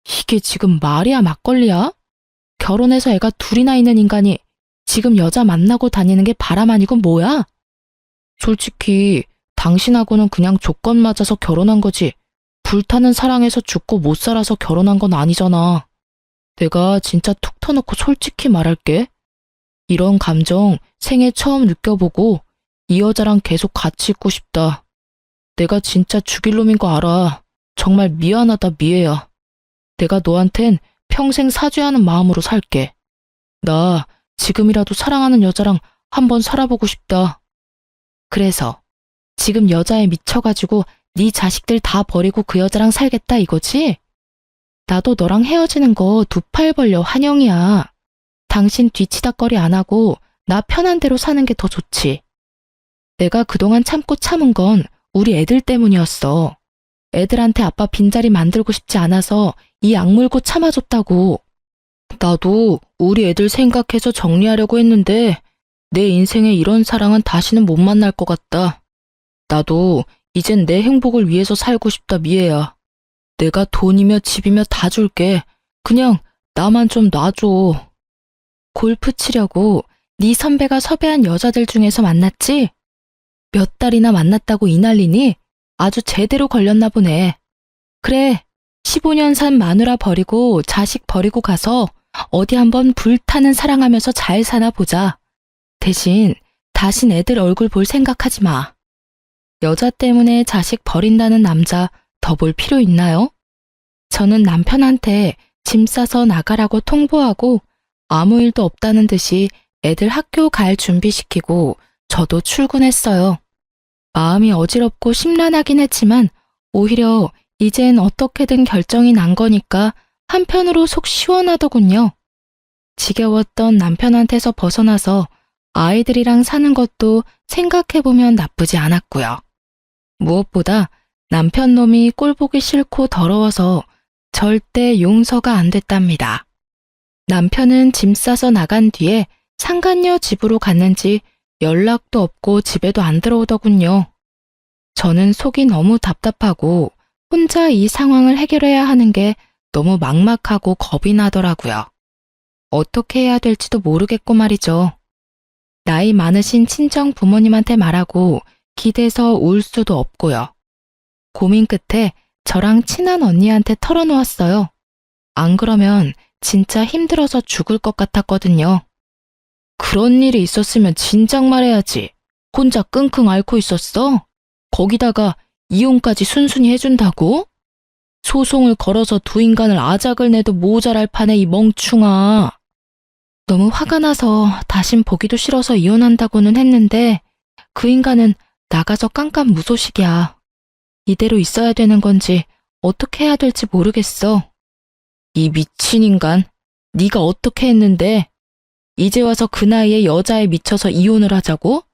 이게 지금 말이야 막걸리야? 결혼해서 애가 2이나 있는 인간이 지금 여자 만나고 다니는 게 바람 아니고 뭐야? 솔직히 당신하고는 그냥 조건 맞아서 결혼한 거지. 불타는 사랑에서 죽고 못 살아서 결혼한 건 아니잖아. 내가 진짜 툭 터놓고 솔직히 말할게. 이런 감정 생애 처음 느껴보고 이 여자랑 계속 같이 있고 싶다. 내가 진짜 죽일 놈인 거 알아. 정말 미안하다 미애야. 내가 너한텐 평생 사죄하는 마음으로 살게. 나 지금이라도 사랑하는 여자랑 한번 살아보고 싶다. 그래서 지금 여자에 미쳐가지고 네 자식들 다 버리고 그 여자랑 살겠다 이거지? 나도 너랑 헤어지는 거 2팔 벌려 환영이야. 당신 뒤치다꺼리 안 하고 나 편한 대로 사는 게 더 좋지. 내가 그동안 참고 참은 건 우리 애들 때문이었어. 애들한테 아빠 빈자리 만들고 싶지 않아서 이 악물고 참아줬다고. 나도 우리 애들 생각해서 정리하려고 했는데 내 인생에 이런 사랑은 다시는 못 만날 것 같다. 나도 이젠 내 행복을 위해서 살고 싶다 미애야. 내가 돈이며 집이며 다 줄게. 그냥 나만 좀 놔줘. 골프 치려고 네 선배가 섭외한 여자들 중에서 만났지? 몇 달이나 만났다고 이 난리니? 아주 제대로 걸렸나 보네. 그래, 15년 산 마누라 버리고 자식 버리고 가서 어디 한번 불타는 사랑하면서 잘 사나 보자. 대신 다신 애들 얼굴 볼 생각하지 마. 여자 때문에 자식 버린다는 남자 더 볼 필요 있나요? 저는 남편한테 짐 싸서 나가라고 통보하고 아무 일도 없다는 듯이 애들 학교 갈 준비시키고 저도 출근했어요. 마음이 어지럽고 심란하긴 했지만 오히려 이젠 어떻게든 결정이 난 거니까 한편으로 속 시원하더군요. 지겨웠던 남편한테서 벗어나서 아이들이랑 사는 것도 생각해보면 나쁘지 않았고요. 무엇보다 남편 놈이 꼴보기 싫고 더러워서 절대 용서가 안 됐답니다. 남편은 짐 싸서 나간 뒤에 상간녀 집으로 갔는지 연락도 없고 집에도 안 들어오더군요. 저는 속이 너무 답답하고 혼자 이 상황을 해결해야 하는 게 너무 막막하고 겁이 나더라고요. 어떻게 해야 될지도 모르겠고 말이죠. 나이 많으신 친정 부모님한테 말하고 기대서 울 수도 없고요. 고민 끝에 저랑 친한 언니한테 털어놓았어요. 안 그러면 진짜 힘들어서 죽을 것 같았거든요. 그런 일이 있었으면 진작 말해야지. 혼자 끙끙 앓고 있었어? 거기다가 이혼까지 순순히 해준다고? 소송을 걸어서 2인간을 아작을 내도 모자랄 판에 이 멍충아. 너무 화가 나서 다신 보기도 싫어서 이혼한다고는 했는데 그 인간은 나가서 깜깜무소식이야. 이대로 있어야 되는 건지 어떻게 해야 될지 모르겠어. 이 미친 인간, 네가 어떻게 했는데? 이제 와서 그 나이에 여자에 미쳐서 이혼을 하자고?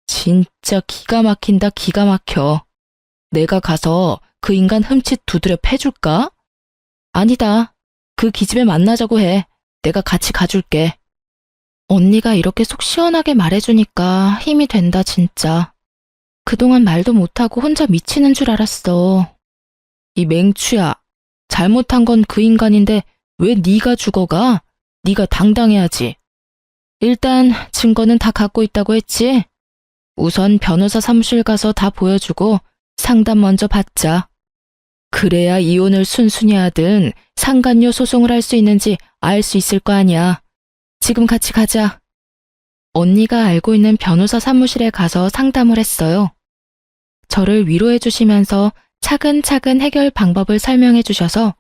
진짜 기가 막힌다, 기가 막혀. 내가 가서 그 인간 흠칫 두드려 패줄까? 아니다. 그 기집애 만나자고 해. 내가 같이 가줄게. 언니가 이렇게 속 시원하게 말해주니까 힘이 된다, 진짜. 그동안 말도 못하고 혼자 미치는 줄 알았어. 이 맹추야. 잘못한 건 그 인간인데 왜 네가 죽어가? 네가 당당해야지. 일단 증거는 다 갖고 있다고 했지? 우선 변호사 사무실 가서 다 보여주고 상담 먼저 받자. 그래야 이혼을 순순히 하든 상간녀 소송을 할 수 있는지 알 수 있을 거 아니야. 지금 같이 가자. 언니가 알고 있는 변호사 사무실에 가서 상담을 했어요. 저를 위로해 주시면서 차근차근 해결 방법을 설명해 주셔서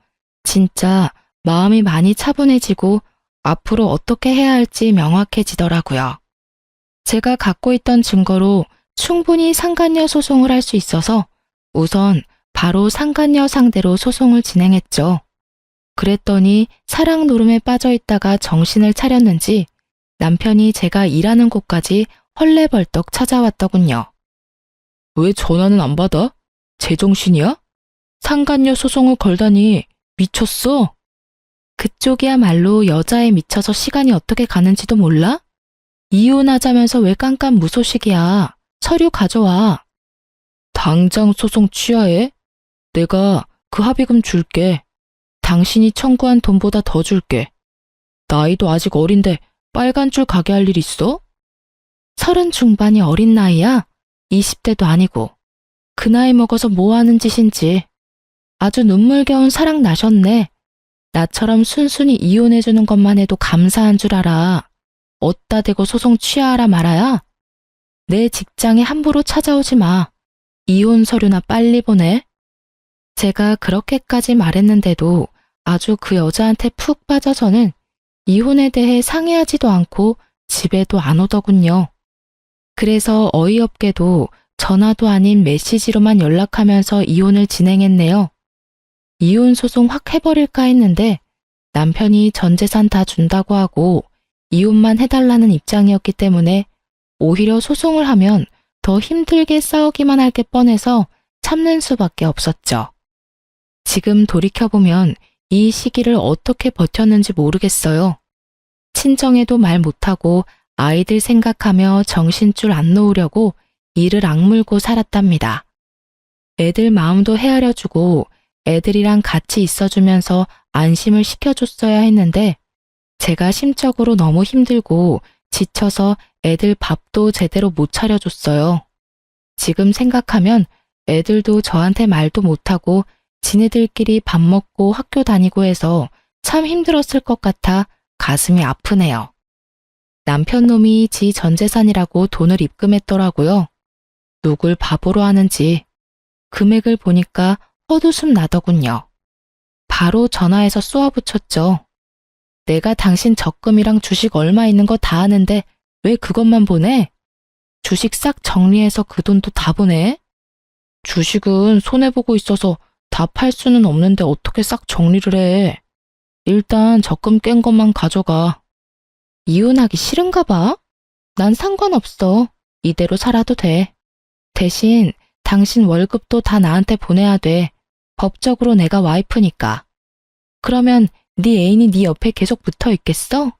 진짜 마음이 많이 차분해지고 앞으로 어떻게 해야 할지 명확해지더라고요. 제가 갖고 있던 증거로 충분히 상간녀 소송을 할 수 있어서 우선 바로 상간녀 상대로 소송을 진행했죠. 그랬더니 사랑 노름에 빠져 있다가 정신을 차렸는지 남편이 제가 일하는 곳까지 헐레벌떡 찾아왔더군요. 왜 전화는 안 받아? 제정신이야? 상간녀 소송을 걸다니 미쳤어? 그쪽이야말로 여자에 미쳐서 시간이 어떻게 가는지도 몰라? 이혼하자면서 왜 깜깜무소식이야. 서류 가져와. 당장 소송 취하해? 내가 그 합의금 줄게. 당신이 청구한 돈보다 더 줄게. 나이도 아직 어린데 빨간 줄 가게 할 일 있어? 30 중반이 어린 나이야? 20대도 아니고. 그 나이 먹어서 뭐 하는 짓인지. 아주 눈물겨운 사랑 나셨네. 나처럼 순순히 이혼해주는 것만 해도 감사한 줄 알아. 어디다 대고 소송 취하하라 말아야? 내 직장에 함부로 찾아오지 마. 이혼 서류나 빨리 보내. 제가 그렇게까지 말했는데도 아주 그 여자한테 푹 빠져서는 이혼에 대해 상의하지도 않고 집에도 안 오더군요. 그래서 어이없게도 전화도 아닌 메시지로만 연락하면서 이혼을 진행했네요. 이혼 소송 확 해버릴까 했는데 남편이 전 재산 다 준다고 하고 이혼만 해달라는 입장이었기 때문에 오히려 소송을 하면 더 힘들게 싸우기만 할 게 뻔해서 참는 수밖에 없었죠. 지금 돌이켜보면 이 시기를 어떻게 버텼는지 모르겠어요. 친정에도 말 못하고 아이들 생각하며 정신줄 안 놓으려고 이를 악물고 살았답니다. 애들 마음도 헤아려주고 애들이랑 같이 있어주면서 안심을 시켜줬어야 했는데 제가 심적으로 너무 힘들고 지쳐서 애들 밥도 제대로 못 차려줬어요. 지금 생각하면 애들도 저한테 말도 못하고 지네들끼리 밥 먹고 학교 다니고 해서 참 힘들었을 것 같아 가슴이 아프네요. 남편 놈이 지 전 재산이라고 돈을 입금했더라고요. 누굴 바보로 하는지 금액을 보니까 헛웃음 나더군요. 바로 전화해서 쏘아붙였죠. 내가 당신 적금이랑 주식 얼마 있는 거 다 아는데 왜 그것만 보내? 주식 싹 정리해서 그 돈도 다 보내? 주식은 손해보고 있어서 다 팔 수는 없는데 어떻게 싹 정리를 해? 일단 적금 깬 것만 가져가. 이혼하기 싫은가 봐? 난 상관없어. 이대로 살아도 돼. 대신 당신 월급도 다 나한테 보내야 돼. 법적으로 내가 와이프니까. 그러면 네 애인이 네 옆에 계속 붙어 있겠어?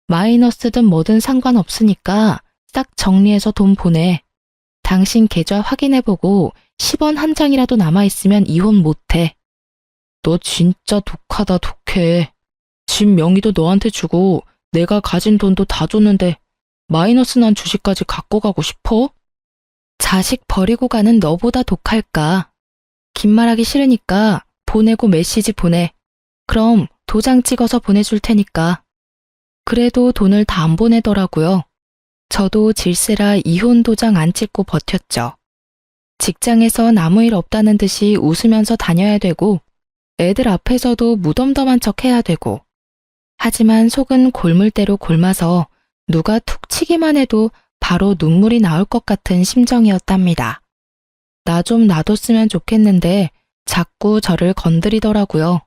마이너스든 뭐든 상관없으니까 싹 정리해서 돈 보내. 당신 계좌 확인해보고 10원 한 장이라도 남아있으면 이혼 못해. 너 진짜 독하다, 독해. 집 명의도 너한테 주고 내가 가진 돈도 다 줬는데 마이너스 난 주식까지 갖고 가고 싶어? 자식 버리고 가는 너보다 독할까? 긴 말하기 싫으니까 보내고 메시지 보내. 그럼 도장 찍어서 보내줄 테니까. 그래도 돈을 다 안 보내더라고요. 저도 질세라 이혼 도장 안 찍고 버텼죠. 직장에선 아무 일 없다는 듯이 웃으면서 다녀야 되고 애들 앞에서도 무덤덤한 척 해야 되고 하지만 속은 골물대로 골마서 누가 툭 치기만 해도 바로 눈물이 나올 것 같은 심정이었답니다. 나 좀 놔뒀으면 좋겠는데 자꾸 저를 건드리더라고요.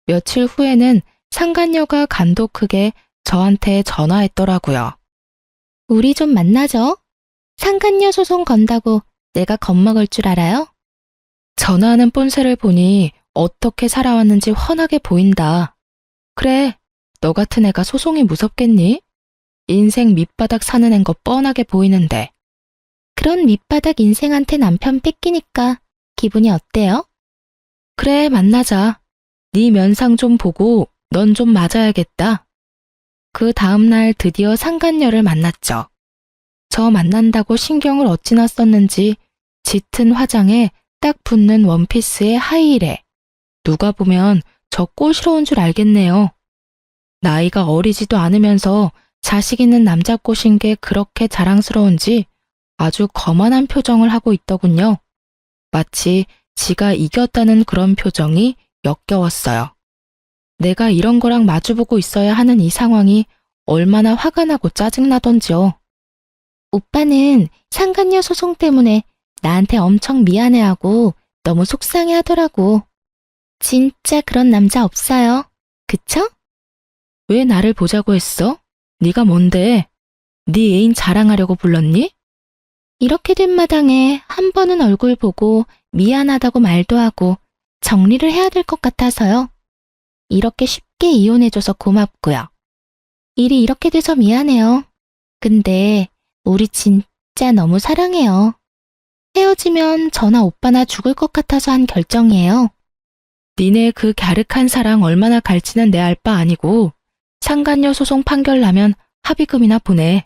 며칠 후에는 상간녀가 간도 크게 저한테 전화했더라고요. 우리 좀 만나죠. 상간녀 소송 건다고 내가 겁먹을 줄 알아요? 전화하는 뽐새를 보니 어떻게 살아왔는지 훤하게 보인다. 그래, 너 같은 애가 소송이 무섭겠니? 인생 밑바닥 사는 앤 거 뻔하게 보이는데. 그런 밑바닥 인생한테 남편 뺏기니까 기분이 어때요? 그래, 만나자. 네 면상 좀 보고 넌 좀 맞아야겠다. 그 다음날 드디어 상간녀를 만났죠. 저 만난다고 신경을 어찌나 썼는지 짙은 화장에 딱 붙는 원피스에 하이힐에 누가 보면 저 꼬시러 온 줄 알겠네요. 나이가 어리지도 않으면서 자식 있는 남자 꼬신 게 그렇게 자랑스러운지 아주 거만한 표정을 하고 있더군요. 마치 지가 이겼다는 그런 표정이 역겨웠어요. 내가 이런 거랑 마주보고 있어야 하는 이 상황이 얼마나 화가 나고 짜증나던지요. 오빠는 상간녀 소송 때문에 나한테 엄청 미안해하고 너무 속상해 하더라고. 진짜 그런 남자 없어요. 그쵸? 왜 나를 보자고 했어? 네가 뭔데? 네 애인 자랑하려고 불렀니? 이렇게 된 마당에 한 번은 얼굴 보고 미안하다고 말도 하고 정리를 해야 될 것 같아서요. 이렇게 쉽게 이혼해줘서 고맙고요. 일이 이렇게 돼서 미안해요. 근데 우리 진짜 너무 사랑해요. 헤어지면 저나 오빠나 죽을 것 같아서 한 결정이에요. 니네 그 갸륵한 사랑 얼마나 갈지는 내 알 바 아니고 상간녀 소송 판결 나면 합의금이나 보내.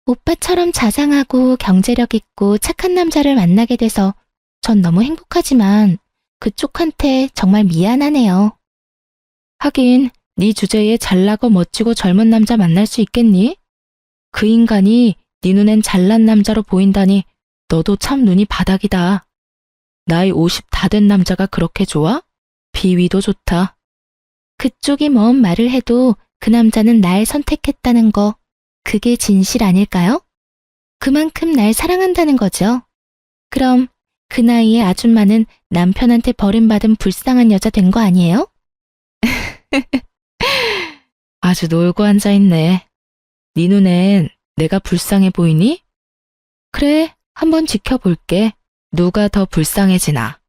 오빠처럼 자상하고 경제력 있고 착한 남자를 만나게 돼서 전 너무 행복하지만 그쪽한테 정말 미안하네요. 하긴 네 주제에 잘나고 멋지고 젊은 남자 만날 수 있겠니? 그 인간이 네 눈엔 잘난 남자로 보인다니 너도 참 눈이 바닥이다. 나이 50 다 된 남자가 그렇게 좋아? 비위도 좋다. 그쪽이 뭔 말을 해도 그 남자는 날 선택했다는 거, 그게 진실 아닐까요? 그만큼 날 사랑한다는 거죠. 그럼 그 나이에 아줌마는 남편한테 버림받은 불쌍한 여자 된 거 아니에요? 아주 놀고 앉아있네. 네 눈엔 내가 불쌍해 보이니? 그래, 한번 지켜볼게. 누가 더 불쌍해지나.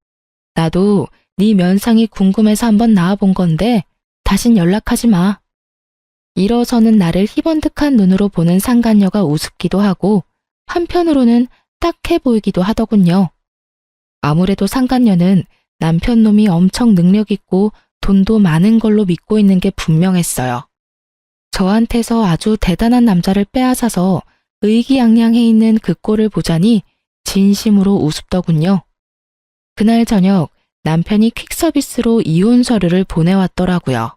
나도 네 면상이 궁금해서 한번 나와본 건데 다신 연락하지 마. 일어서는 나를 희번득한 눈으로 보는 상간녀가 우습기도 하고 한편으로는 딱해 보이기도 하더군요. 아무래도 상간녀는 남편 놈이 엄청 능력 있고 돈도 많은 걸로 믿고 있는 게 분명했어요. 저한테서 아주 대단한 남자를 빼앗아서 의기양양해 있는 그 꼴을 보자니 진심으로 우습더군요. 그날 저녁 남편이 퀵서비스로 이혼 서류를 보내왔더라고요.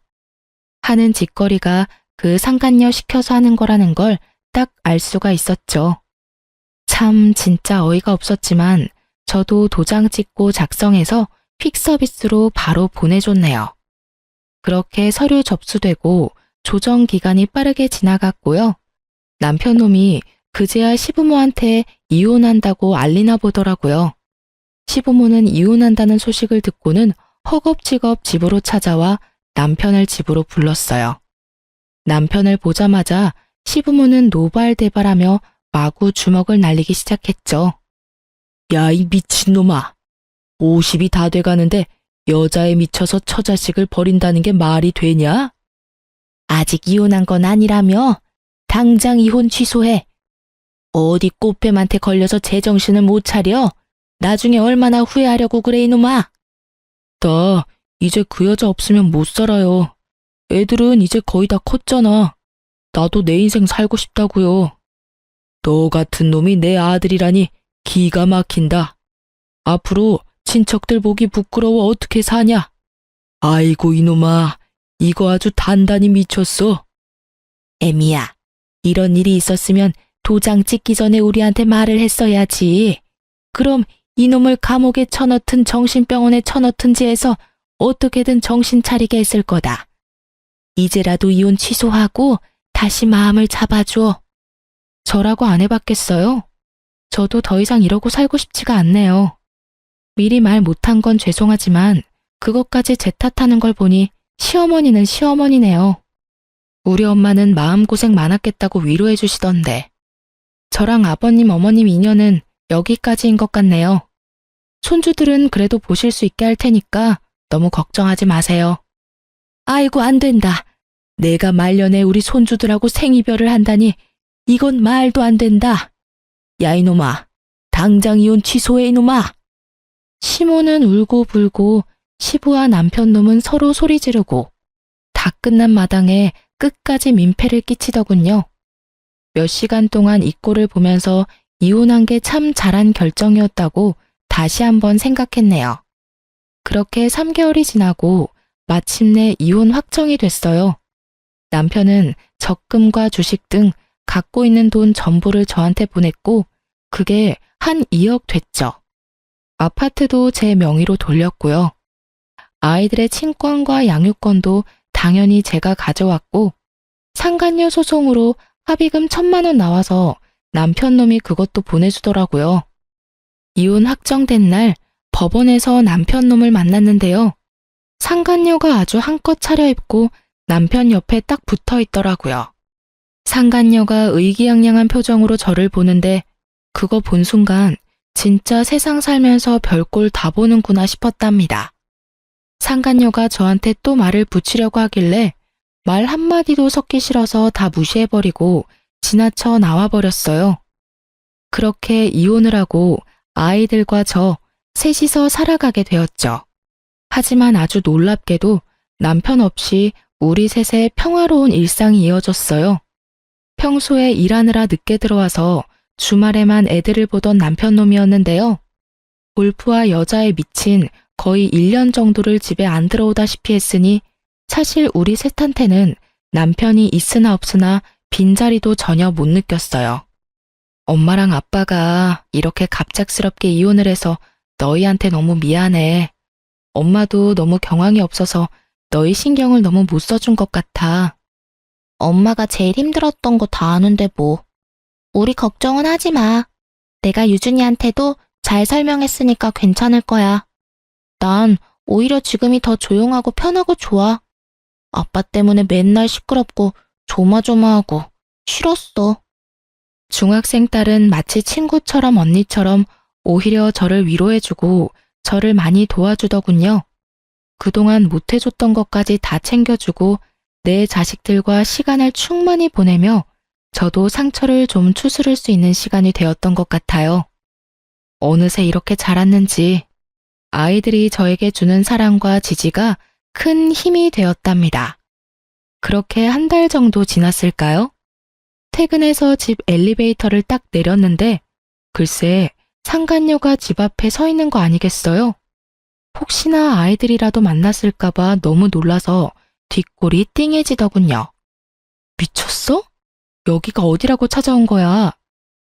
하는 짓거리가 그 상간녀 시켜서 하는 거라는 걸 딱 알 수가 있었죠. 참 진짜 어이가 없었지만 저도 도장 찍고 작성해서 퀵서비스로 바로 보내줬네요. 그렇게 서류 접수되고 조정 기간이 빠르게 지나갔고요. 남편 놈이 그제야 시부모한테 이혼한다고 알리나 보더라고요. 시부모는 이혼한다는 소식을 듣고는 허겁지겁 집으로 찾아와 남편을 집으로 불렀어요. 남편을 보자마자 시부모는 노발대발하며 마구 주먹을 날리기 시작했죠. 야, 이 미친놈아. 50이 다 돼가는데 여자에 미쳐서 처자식을 버린다는 게 말이 되냐? 아직 이혼한 건 아니라며? 당장 이혼 취소해. 어디 꽃뱀한테 걸려서 제정신을 못 차려? 나중에 얼마나 후회하려고 그래 이놈아. 나 이제 그 여자 없으면 못 살아요. 애들은 이제 거의 다 컸잖아. 나도 내 인생 살고 싶다고요. 너 같은 놈이 내 아들이라니 기가 막힌다. 앞으로 친척들 보기 부끄러워 어떻게 사냐? 아이고 이놈아, 이거 아주 단단히 미쳤어. 애미야, 이런 일이 있었으면 도장 찍기 전에 우리한테 말을 했어야지. 그럼 이놈을 감옥에 쳐넣든 정신병원에 쳐넣든지 해서 어떻게든 정신 차리게 했을 거다. 이제라도 이혼 취소하고 다시 마음을 잡아줘. 저라고 안 해봤겠어요? 저도 더 이상 이러고 살고 싶지가 않네요. 미리 말 못한 건 죄송하지만 그것까지 제 탓하는 걸 보니 시어머니는 시어머니네요. 우리 엄마는 마음고생 많았겠다고 위로해 주시던데. 저랑 아버님, 어머님 인연은 여기까지인 것 같네요. 손주들은 그래도 보실 수 있게 할 테니까 너무 걱정하지 마세요. 아이고, 안 된다. 내가 말년에 우리 손주들하고 생이별을 한다니 이건 말도 안 된다. 야, 이놈아. 당장 이혼 취소해, 이놈아. 시모는 울고불고 시부와 남편놈은 서로 소리 지르고 다 끝난 마당에 끝까지 민폐를 끼치더군요. 몇 시간 동안 이 꼴을 보면서 이혼한 게 참 잘한 결정이었다고 다시 한번 생각했네요. 그렇게 3개월이 지나고 마침내 이혼 확정이 됐어요. 남편은 적금과 주식 등 갖고 있는 돈 전부를 저한테 보냈고 그게 한 2억 됐죠. 아파트도 제 명의로 돌렸고요. 아이들의 친권과 양육권도 당연히 제가 가져왔고 상간녀 소송으로 합의금 1,000만 원 나와서 남편놈이 그것도 보내주더라고요. 이혼 확정된 날 법원에서 남편놈을 만났는데요. 상간녀가 아주 한껏 차려입고 남편 옆에 딱 붙어 있더라고요. 상간녀가 의기양양한 표정으로 저를 보는데 그거 본 순간 진짜 세상 살면서 별꼴 다 보는구나 싶었답니다. 상간녀가 저한테 또 말을 붙이려고 하길래 말 한마디도 섞기 싫어서 다 무시해버리고 지나쳐 나와버렸어요. 그렇게 이혼을 하고 아이들과 저 셋이서 살아가게 되었죠. 하지만 아주 놀랍게도 남편 없이 우리 셋의 평화로운 일상이 이어졌어요. 평소에 일하느라 늦게 들어와서 주말에만 애들을 보던 남편놈이었는데요. 골프와 여자에 미친 거의 1년 정도를 집에 안 들어오다시피 했으니 사실 우리 셋한테는 남편이 있으나 없으나 빈자리도 전혀 못 느꼈어요. 엄마랑 아빠가 이렇게 갑작스럽게 이혼을 해서 너희한테 너무 미안해. 엄마도 너무 경황이 없어서 너희 신경을 너무 못 써준 것 같아. 엄마가 제일 힘들었던 거 다 아는데 뭐. 우리 걱정은 하지 마. 내가 유준이한테도 잘 설명했으니까 괜찮을 거야. 난 오히려 지금이 더 조용하고 편하고 좋아. 아빠 때문에 맨날 시끄럽고 조마조마하고 싫었어. 중학생 딸은 마치 친구처럼 언니처럼 오히려 저를 위로해주고 저를 많이 도와주더군요. 그동안 못해줬던 것까지 다 챙겨주고 내 자식들과 시간을 충만히 보내며 저도 상처를 좀 추스를 수 있는 시간이 되었던 것 같아요. 어느새 이렇게 자랐는지 아이들이 저에게 주는 사랑과 지지가 큰 힘이 되었답니다. 그렇게 한 달 정도 지났을까요? 퇴근해서 집 엘리베이터를 딱 내렸는데 글쎄 상간녀가 집 앞에 서 있는 거 아니겠어요? 혹시나 아이들이라도 만났을까봐 너무 놀라서 뒷골이 띵해지더군요. 미쳤어? 여기가 어디라고 찾아온 거야?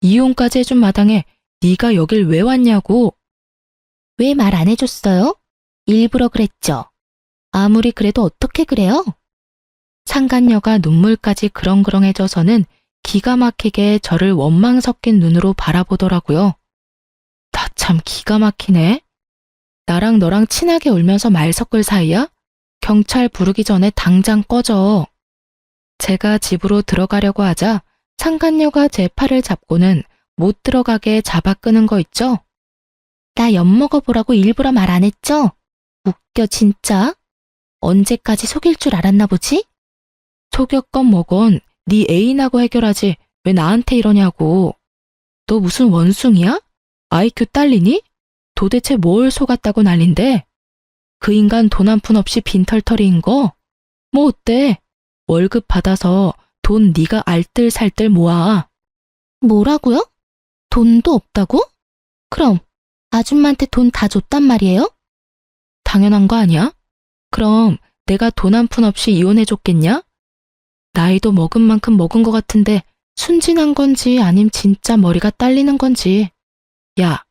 이혼까지 해준 마당에 네가 여길 왜 왔냐고. 왜 말 안 해줬어요? 일부러 그랬죠. 아무리 그래도 어떻게 그래요? 상간녀가 눈물까지 그렁그렁해져서는 기가 막히게 저를 원망 섞인 눈으로 바라보더라고요. 나 참 기가 막히네. 나랑 너랑 친하게 울면서 말 섞을 사이야? 경찰 부르기 전에 당장 꺼져. 제가 집으로 들어가려고 하자 상간녀가 제 팔을 잡고는 못 들어가게 잡아 끄는 거 있죠? 나 엿먹어보라고 일부러 말 안 했죠? 웃겨 진짜. 언제까지 속일 줄 알았나 보지? 속였건 뭐건 네 애인하고 해결하지 왜 나한테 이러냐고. 너 무슨 원숭이야? IQ 딸리니? 도대체 뭘 속았다고 난린데? 그 인간 돈 한 푼 없이 빈털터리인 거? 뭐 어때? 월급 받아서 돈 네가 알뜰살뜰 모아. 뭐라고요? 돈도 없다고? 그럼 아줌마한테 돈 다 줬단 말이에요? 당연한 거 아니야? 그럼 내가 돈 한 푼 없이 이혼해줬겠냐? 나이도 먹은 만큼 먹은 것 같은데 순진한 건지 아님 진짜 머리가 딸리는 건지. 야,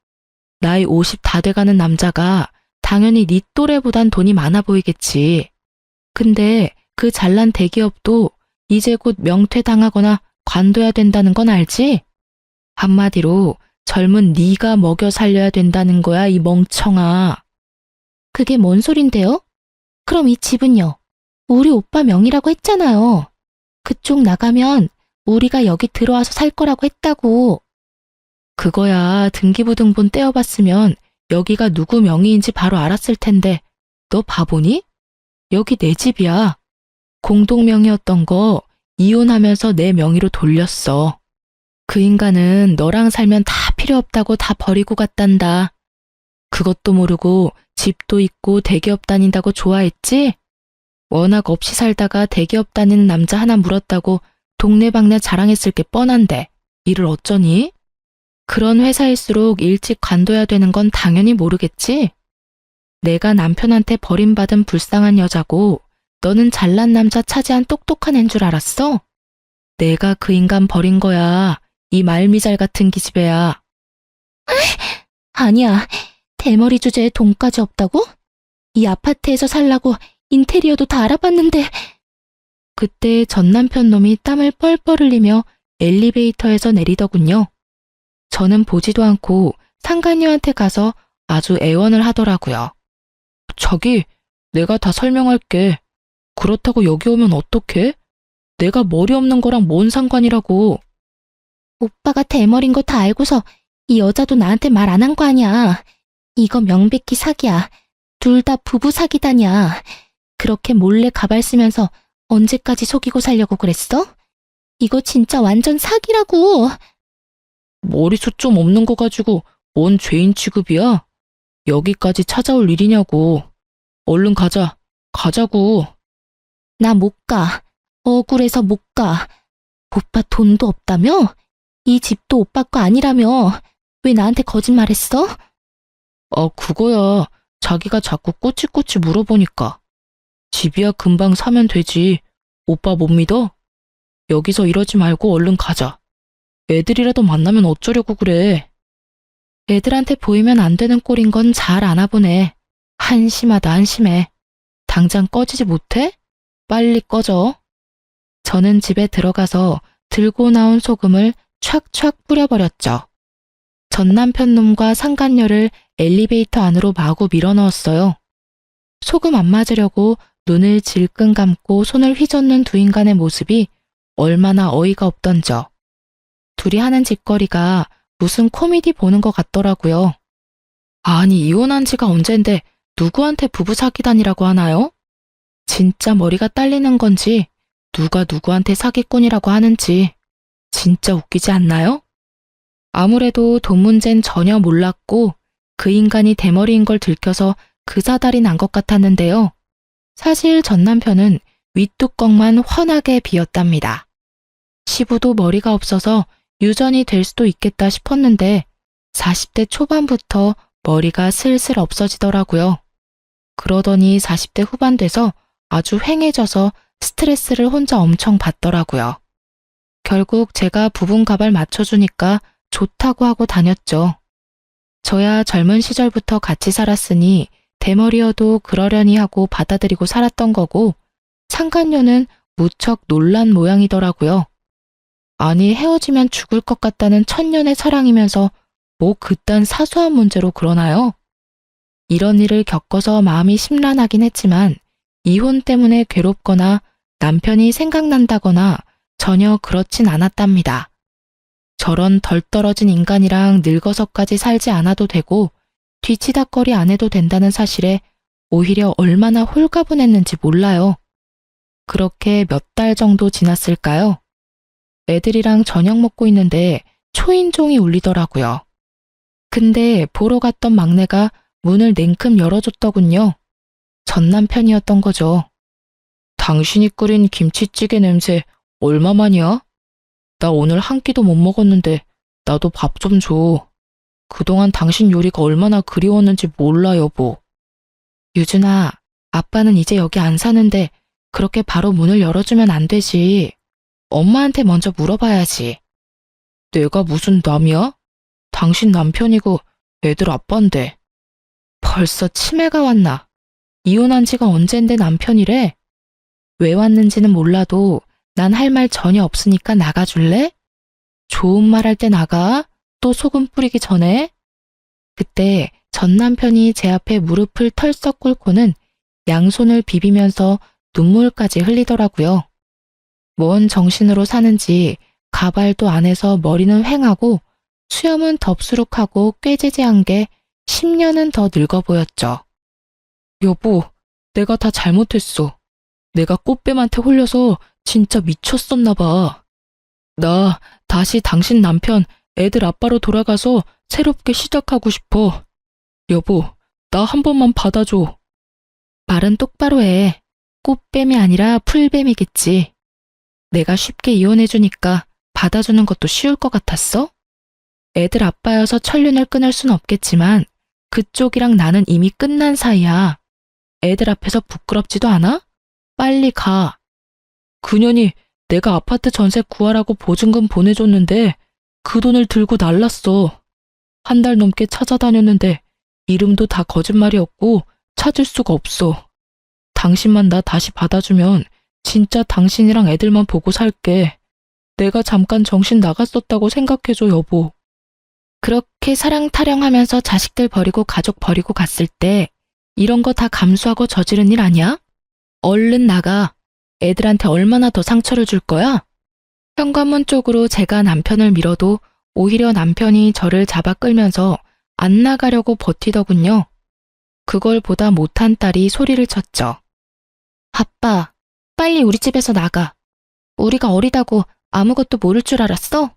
나이 50 다 돼가는 남자가 당연히 네 또래보단 돈이 많아 보이겠지. 근데 그 잘난 대기업도 이제 곧 명퇴당하거나 관둬야 된다는 건 알지? 한마디로 젊은 네가 먹여 살려야 된다는 거야, 이 멍청아. 그게 뭔 소린데요? 그럼 이 집은요? 우리 오빠 명의라고 했잖아요. 그쪽 나가면 우리가 여기 들어와서 살 거라고 했다고. 그거야 등기부등본 떼어봤으면 여기가 누구 명의인지 바로 알았을 텐데 너 바보니? 여기 내 집이야. 공동명의였던 거 이혼하면서 내 명의로 돌렸어. 그 인간은 너랑 살면 다 필요 없다고 다 버리고 갔단다. 그것도 모르고 집도 있고 대기업 다닌다고 좋아했지? 워낙 없이 살다가 대기업 다니는 남자 하나 물었다고 동네방네 자랑했을 게 뻔한데 일을 어쩌니? 그런 회사일수록 일찍 관둬야 되는 건 당연히 모르겠지? 내가 남편한테 버림받은 불쌍한 여자고 너는 잘난 남자 차지한 똑똑한 애인 줄 알았어? 내가 그 인간 버린 거야. 이 말미잘 같은 기집애야. 아니야. 대머리 주제에 돈까지 없다고? 이 아파트에서 살라고 인테리어도 다 알아봤는데. 그때 전 남편 놈이 땀을 뻘뻘 흘리며 엘리베이터에서 내리더군요. 저는 보지도 않고 상간녀한테 가서 아주 애원을 하더라고요. 자기, 내가 다 설명할게. 그렇다고 여기 오면 어떡해? 내가 머리 없는 거랑 뭔 상관이라고. 오빠가 대머리인 거 다 알고서 이 여자도 나한테 말 안 한 거 아니야. 이거 명백히 사기야. 둘 다 부부 사기다냐. 그렇게 몰래 가발 쓰면서 언제까지 속이고 살려고 그랬어? 이거 진짜 완전 사기라고. 머리숱 좀 없는 거 가지고 뭔 죄인 취급이야? 여기까지 찾아올 일이냐고. 얼른 가자. 가자고. 나 못 가. 억울해서 못 가. 오빠 돈도 없다며? 이 집도 오빠 거 아니라며. 왜 나한테 거짓말했어? 그거야. 자기가 자꾸 꼬치꼬치 물어보니까. 집이야 금방 사면 되지. 오빠 못 믿어? 여기서 이러지 말고 얼른 가자. 애들이라도 만나면 어쩌려고 그래. 애들한테 보이면 안 되는 꼴인 건 잘 아나 보네. 한심하다 한심해. 당장 꺼지지 못해? 빨리 꺼져. 저는 집에 들어가서 들고 나온 소금을 촥촥 뿌려버렸죠. 전 남편 놈과 상간녀를 엘리베이터 안으로 마구 밀어넣었어요. 소금 안 맞으려고 눈을 질끈 감고 손을 휘젓는 두 인간의 모습이 얼마나 어이가 없던져. 둘이 하는 짓거리가 무슨 코미디 보는 것 같더라고요. 아니, 이혼한 지가 언젠데 누구한테 부부 사기단이라고 하나요? 진짜 머리가 딸리는 건지 누가 누구한테 사기꾼이라고 하는지 진짜 웃기지 않나요? 아무래도 돈 문제는 전혀 몰랐고 그 인간이 대머리인 걸 들켜서 그 사달이 난 것 같았는데요. 사실 전 남편은 윗뚜껑만 훤하게 비었답니다. 시부도 머리가 없어서 유전이 될 수도 있겠다 싶었는데 40대 초반부터 머리가 슬슬 없어지더라고요. 그러더니 40대 후반 돼서 아주 휑해져서 스트레스를 혼자 엄청 받더라고요. 결국 제가 부분 가발 맞춰주니까 좋다고 하고 다녔죠. 저야 젊은 시절부터 같이 살았으니 대머리여도 그러려니 하고 받아들이고 살았던 거고 상간녀는 무척 놀란 모양이더라고요. 아니 헤어지면 죽을 것 같다는 천년의 사랑이면서 뭐 그딴 사소한 문제로 그러나요? 이런 일을 겪어서 마음이 심란하긴 했지만 이혼 때문에 괴롭거나 남편이 생각난다거나 전혀 그렇진 않았답니다. 저런 덜 떨어진 인간이랑 늙어서까지 살지 않아도 되고 뒤치다꺼리 안 해도 된다는 사실에 오히려 얼마나 홀가분했는지 몰라요. 그렇게 몇 달 정도 지났을까요? 애들이랑 저녁 먹고 있는데 초인종이 울리더라고요. 근데 보러 갔던 막내가 문을 냉큼 열어줬더군요. 전 남편이었던 거죠. 당신이 끓인 김치찌개 냄새 얼마만이야? 나 오늘 한 끼도 못 먹었는데 나도 밥 좀 줘. 그동안 당신 요리가 얼마나 그리웠는지 몰라 여보. 유준아, 아빠는 이제 여기 안 사는데 그렇게 바로 문을 열어주면 안 되지. 엄마한테 먼저 물어봐야지. 내가 무슨 남이야? 당신 남편이고 애들 아빠인데. 벌써 치매가 왔나? 이혼한 지가 언젠데 남편이래? 왜 왔는지는 몰라도 난 할 말 전혀 없으니까 나가줄래? 좋은 말 할 때 나가? 또 소금 뿌리기 전에? 그때 전 남편이 제 앞에 무릎을 털썩 꿇고는 양손을 비비면서 눈물까지 흘리더라고요. 뭔 정신으로 사는지 가발도 안 해서 머리는 휑하고 수염은 덥수룩하고 꾀지지한 게 10년은 더 늙어 보였죠. 여보, 내가 다 잘못했어. 내가 꽃뱀한테 홀려서 진짜 미쳤었나 봐. 나 다시 당신 남편, 애들 아빠로 돌아가서 새롭게 시작하고 싶어. 여보, 나 한 번만 받아줘. 말은 똑바로 해. 꽃뱀이 아니라 풀뱀이겠지. 내가 쉽게 이혼해주니까 받아주는 것도 쉬울 것 같았어? 애들 아빠여서 천륜을 끊을 순 없겠지만 그쪽이랑 나는 이미 끝난 사이야. 애들 앞에서 부끄럽지도 않아? 빨리 가. 그년이 내가 아파트 전세 구하라고 보증금 보내줬는데 그 돈을 들고 날랐어. 한 달 넘게 찾아다녔는데 이름도 다 거짓말이었고 찾을 수가 없어. 당신만 나 다시 받아주면 진짜 당신이랑 애들만 보고 살게. 내가 잠깐 정신 나갔었다고 생각해줘, 여보. 그렇게 사랑 타령하면서 자식들 버리고 가족 버리고 갔을 때 이런 거 다 감수하고 저지른 일 아니야? 얼른 나가. 애들한테 얼마나 더 상처를 줄 거야? 현관문 쪽으로 제가 남편을 밀어도 오히려 남편이 저를 잡아 끌면서 안 나가려고 버티더군요. 그걸 보다 못한 딸이 소리를 쳤죠. 아빠, 빨리 우리 집에서 나가. 우리가 어리다고 아무것도 모를 줄 알았어?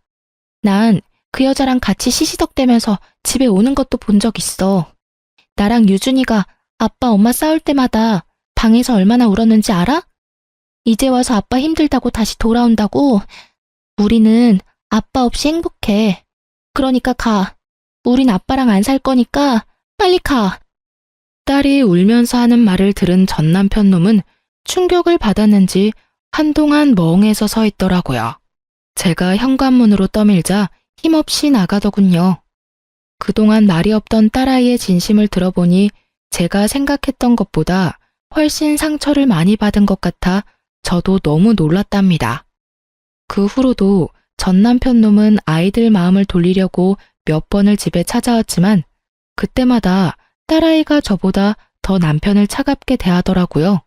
난 그 여자랑 같이 시시덕대면서 집에 오는 것도 본 적 있어. 나랑 유준이가 아빠 엄마 싸울 때마다 방에서 얼마나 울었는지 알아? 이제 와서 아빠 힘들다고 다시 돌아온다고? 우리는 아빠 없이 행복해. 그러니까 가. 우린 아빠랑 안 살 거니까 빨리 가. 딸이 울면서 하는 말을 들은 전 남편 놈은 충격을 받았는지 한동안 멍해서 서 있더라고요. 제가 현관문으로 떠밀자 힘없이 나가더군요. 그동안 말이 없던 딸아이의 진심을 들어보니 제가 생각했던 것보다 훨씬 상처를 많이 받은 것 같아 저도 너무 놀랐답니다. 그 후로도 전 남편 놈은 아이들 마음을 돌리려고 몇 번을 집에 찾아왔지만 그때마다 딸아이가 저보다 더 남편을 차갑게 대하더라고요.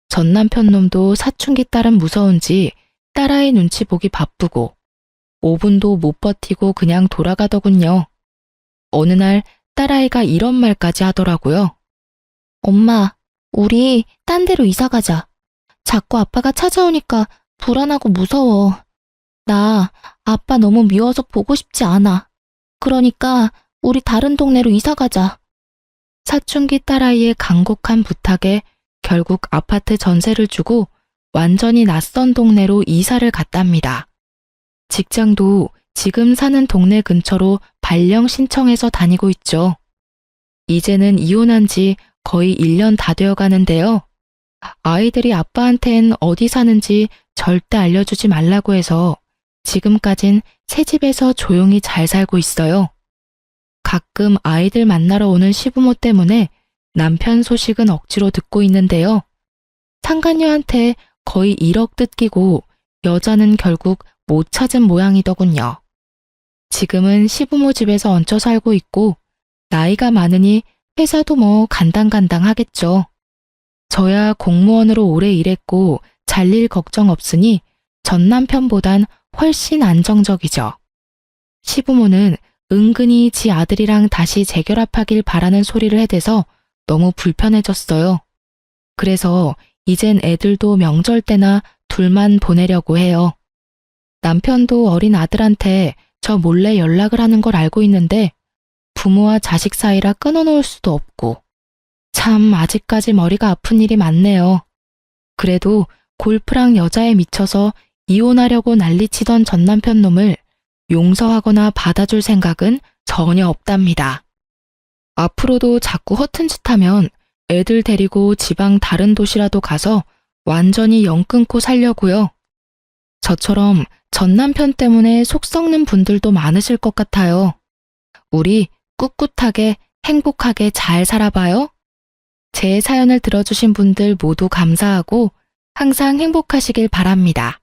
전 남편 놈도 사춘기 딸은 무서운지 딸아이 눈치 보기 바쁘고 5분도 못 버티고 그냥 돌아가더군요. 어느 날 딸아이가 이런 말까지 하더라고요. 엄마, 우리 딴 데로 이사 가자. 자꾸 아빠가 찾아오니까 불안하고 무서워. 나 아빠 너무 미워서 보고 싶지 않아. 그러니까 우리 다른 동네로 이사 가자. 사춘기 딸아이의 간곡한 부탁에 결국 아파트 전세를 주고 완전히 낯선 동네로 이사를 갔답니다. 직장도 지금 사는 동네 근처로 발령 신청해서 다니고 있죠. 이제는 이혼한 지 거의 1년 다 되어 가는데요. 아이들이 아빠한텐 어디 사는지 절대 알려주지 말라고 해서 지금까진 새 집에서 조용히 잘 살고 있어요. 가끔 아이들 만나러 오는 시부모 때문에 남편 소식은 억지로 듣고 있는데요. 상간녀한테 거의 1억 뜯기고 여자는 결국 못 찾은 모양이더군요. 지금은 시부모 집에서 얹혀 살고 있고 나이가 많으니 회사도 뭐 간당간당하겠죠. 저야 공무원으로 오래 일했고 잘릴 걱정 없으니 전 남편보단 훨씬 안정적이죠. 시부모는 은근히 지 아들이랑 다시 재결합하길 바라는 소리를 해대서 너무 불편해졌어요. 그래서 이젠 애들도 명절 때나 둘만 보내려고 해요. 남편도 어린 아들한테 저 몰래 연락을 하는 걸 알고 있는데 부모와 자식 사이라 끊어놓을 수도 없고 참 아직까지 머리가 아픈 일이 많네요. 그래도 골프랑 여자에 미쳐서 이혼하려고 난리치던 전 남편 놈을 용서하거나 받아줄 생각은 전혀 없답니다. 앞으로도 자꾸 허튼 짓 하면 애들 데리고 지방 다른 도시라도 가서 완전히 영 끊고 살려고요. 저처럼 전 남편 때문에 속 썩는 분들도 많으실 것 같아요. 우리 꿋꿋하게 행복하게 잘 살아봐요. 제 사연을 들어주신 분들 모두 감사하고 항상 행복하시길 바랍니다.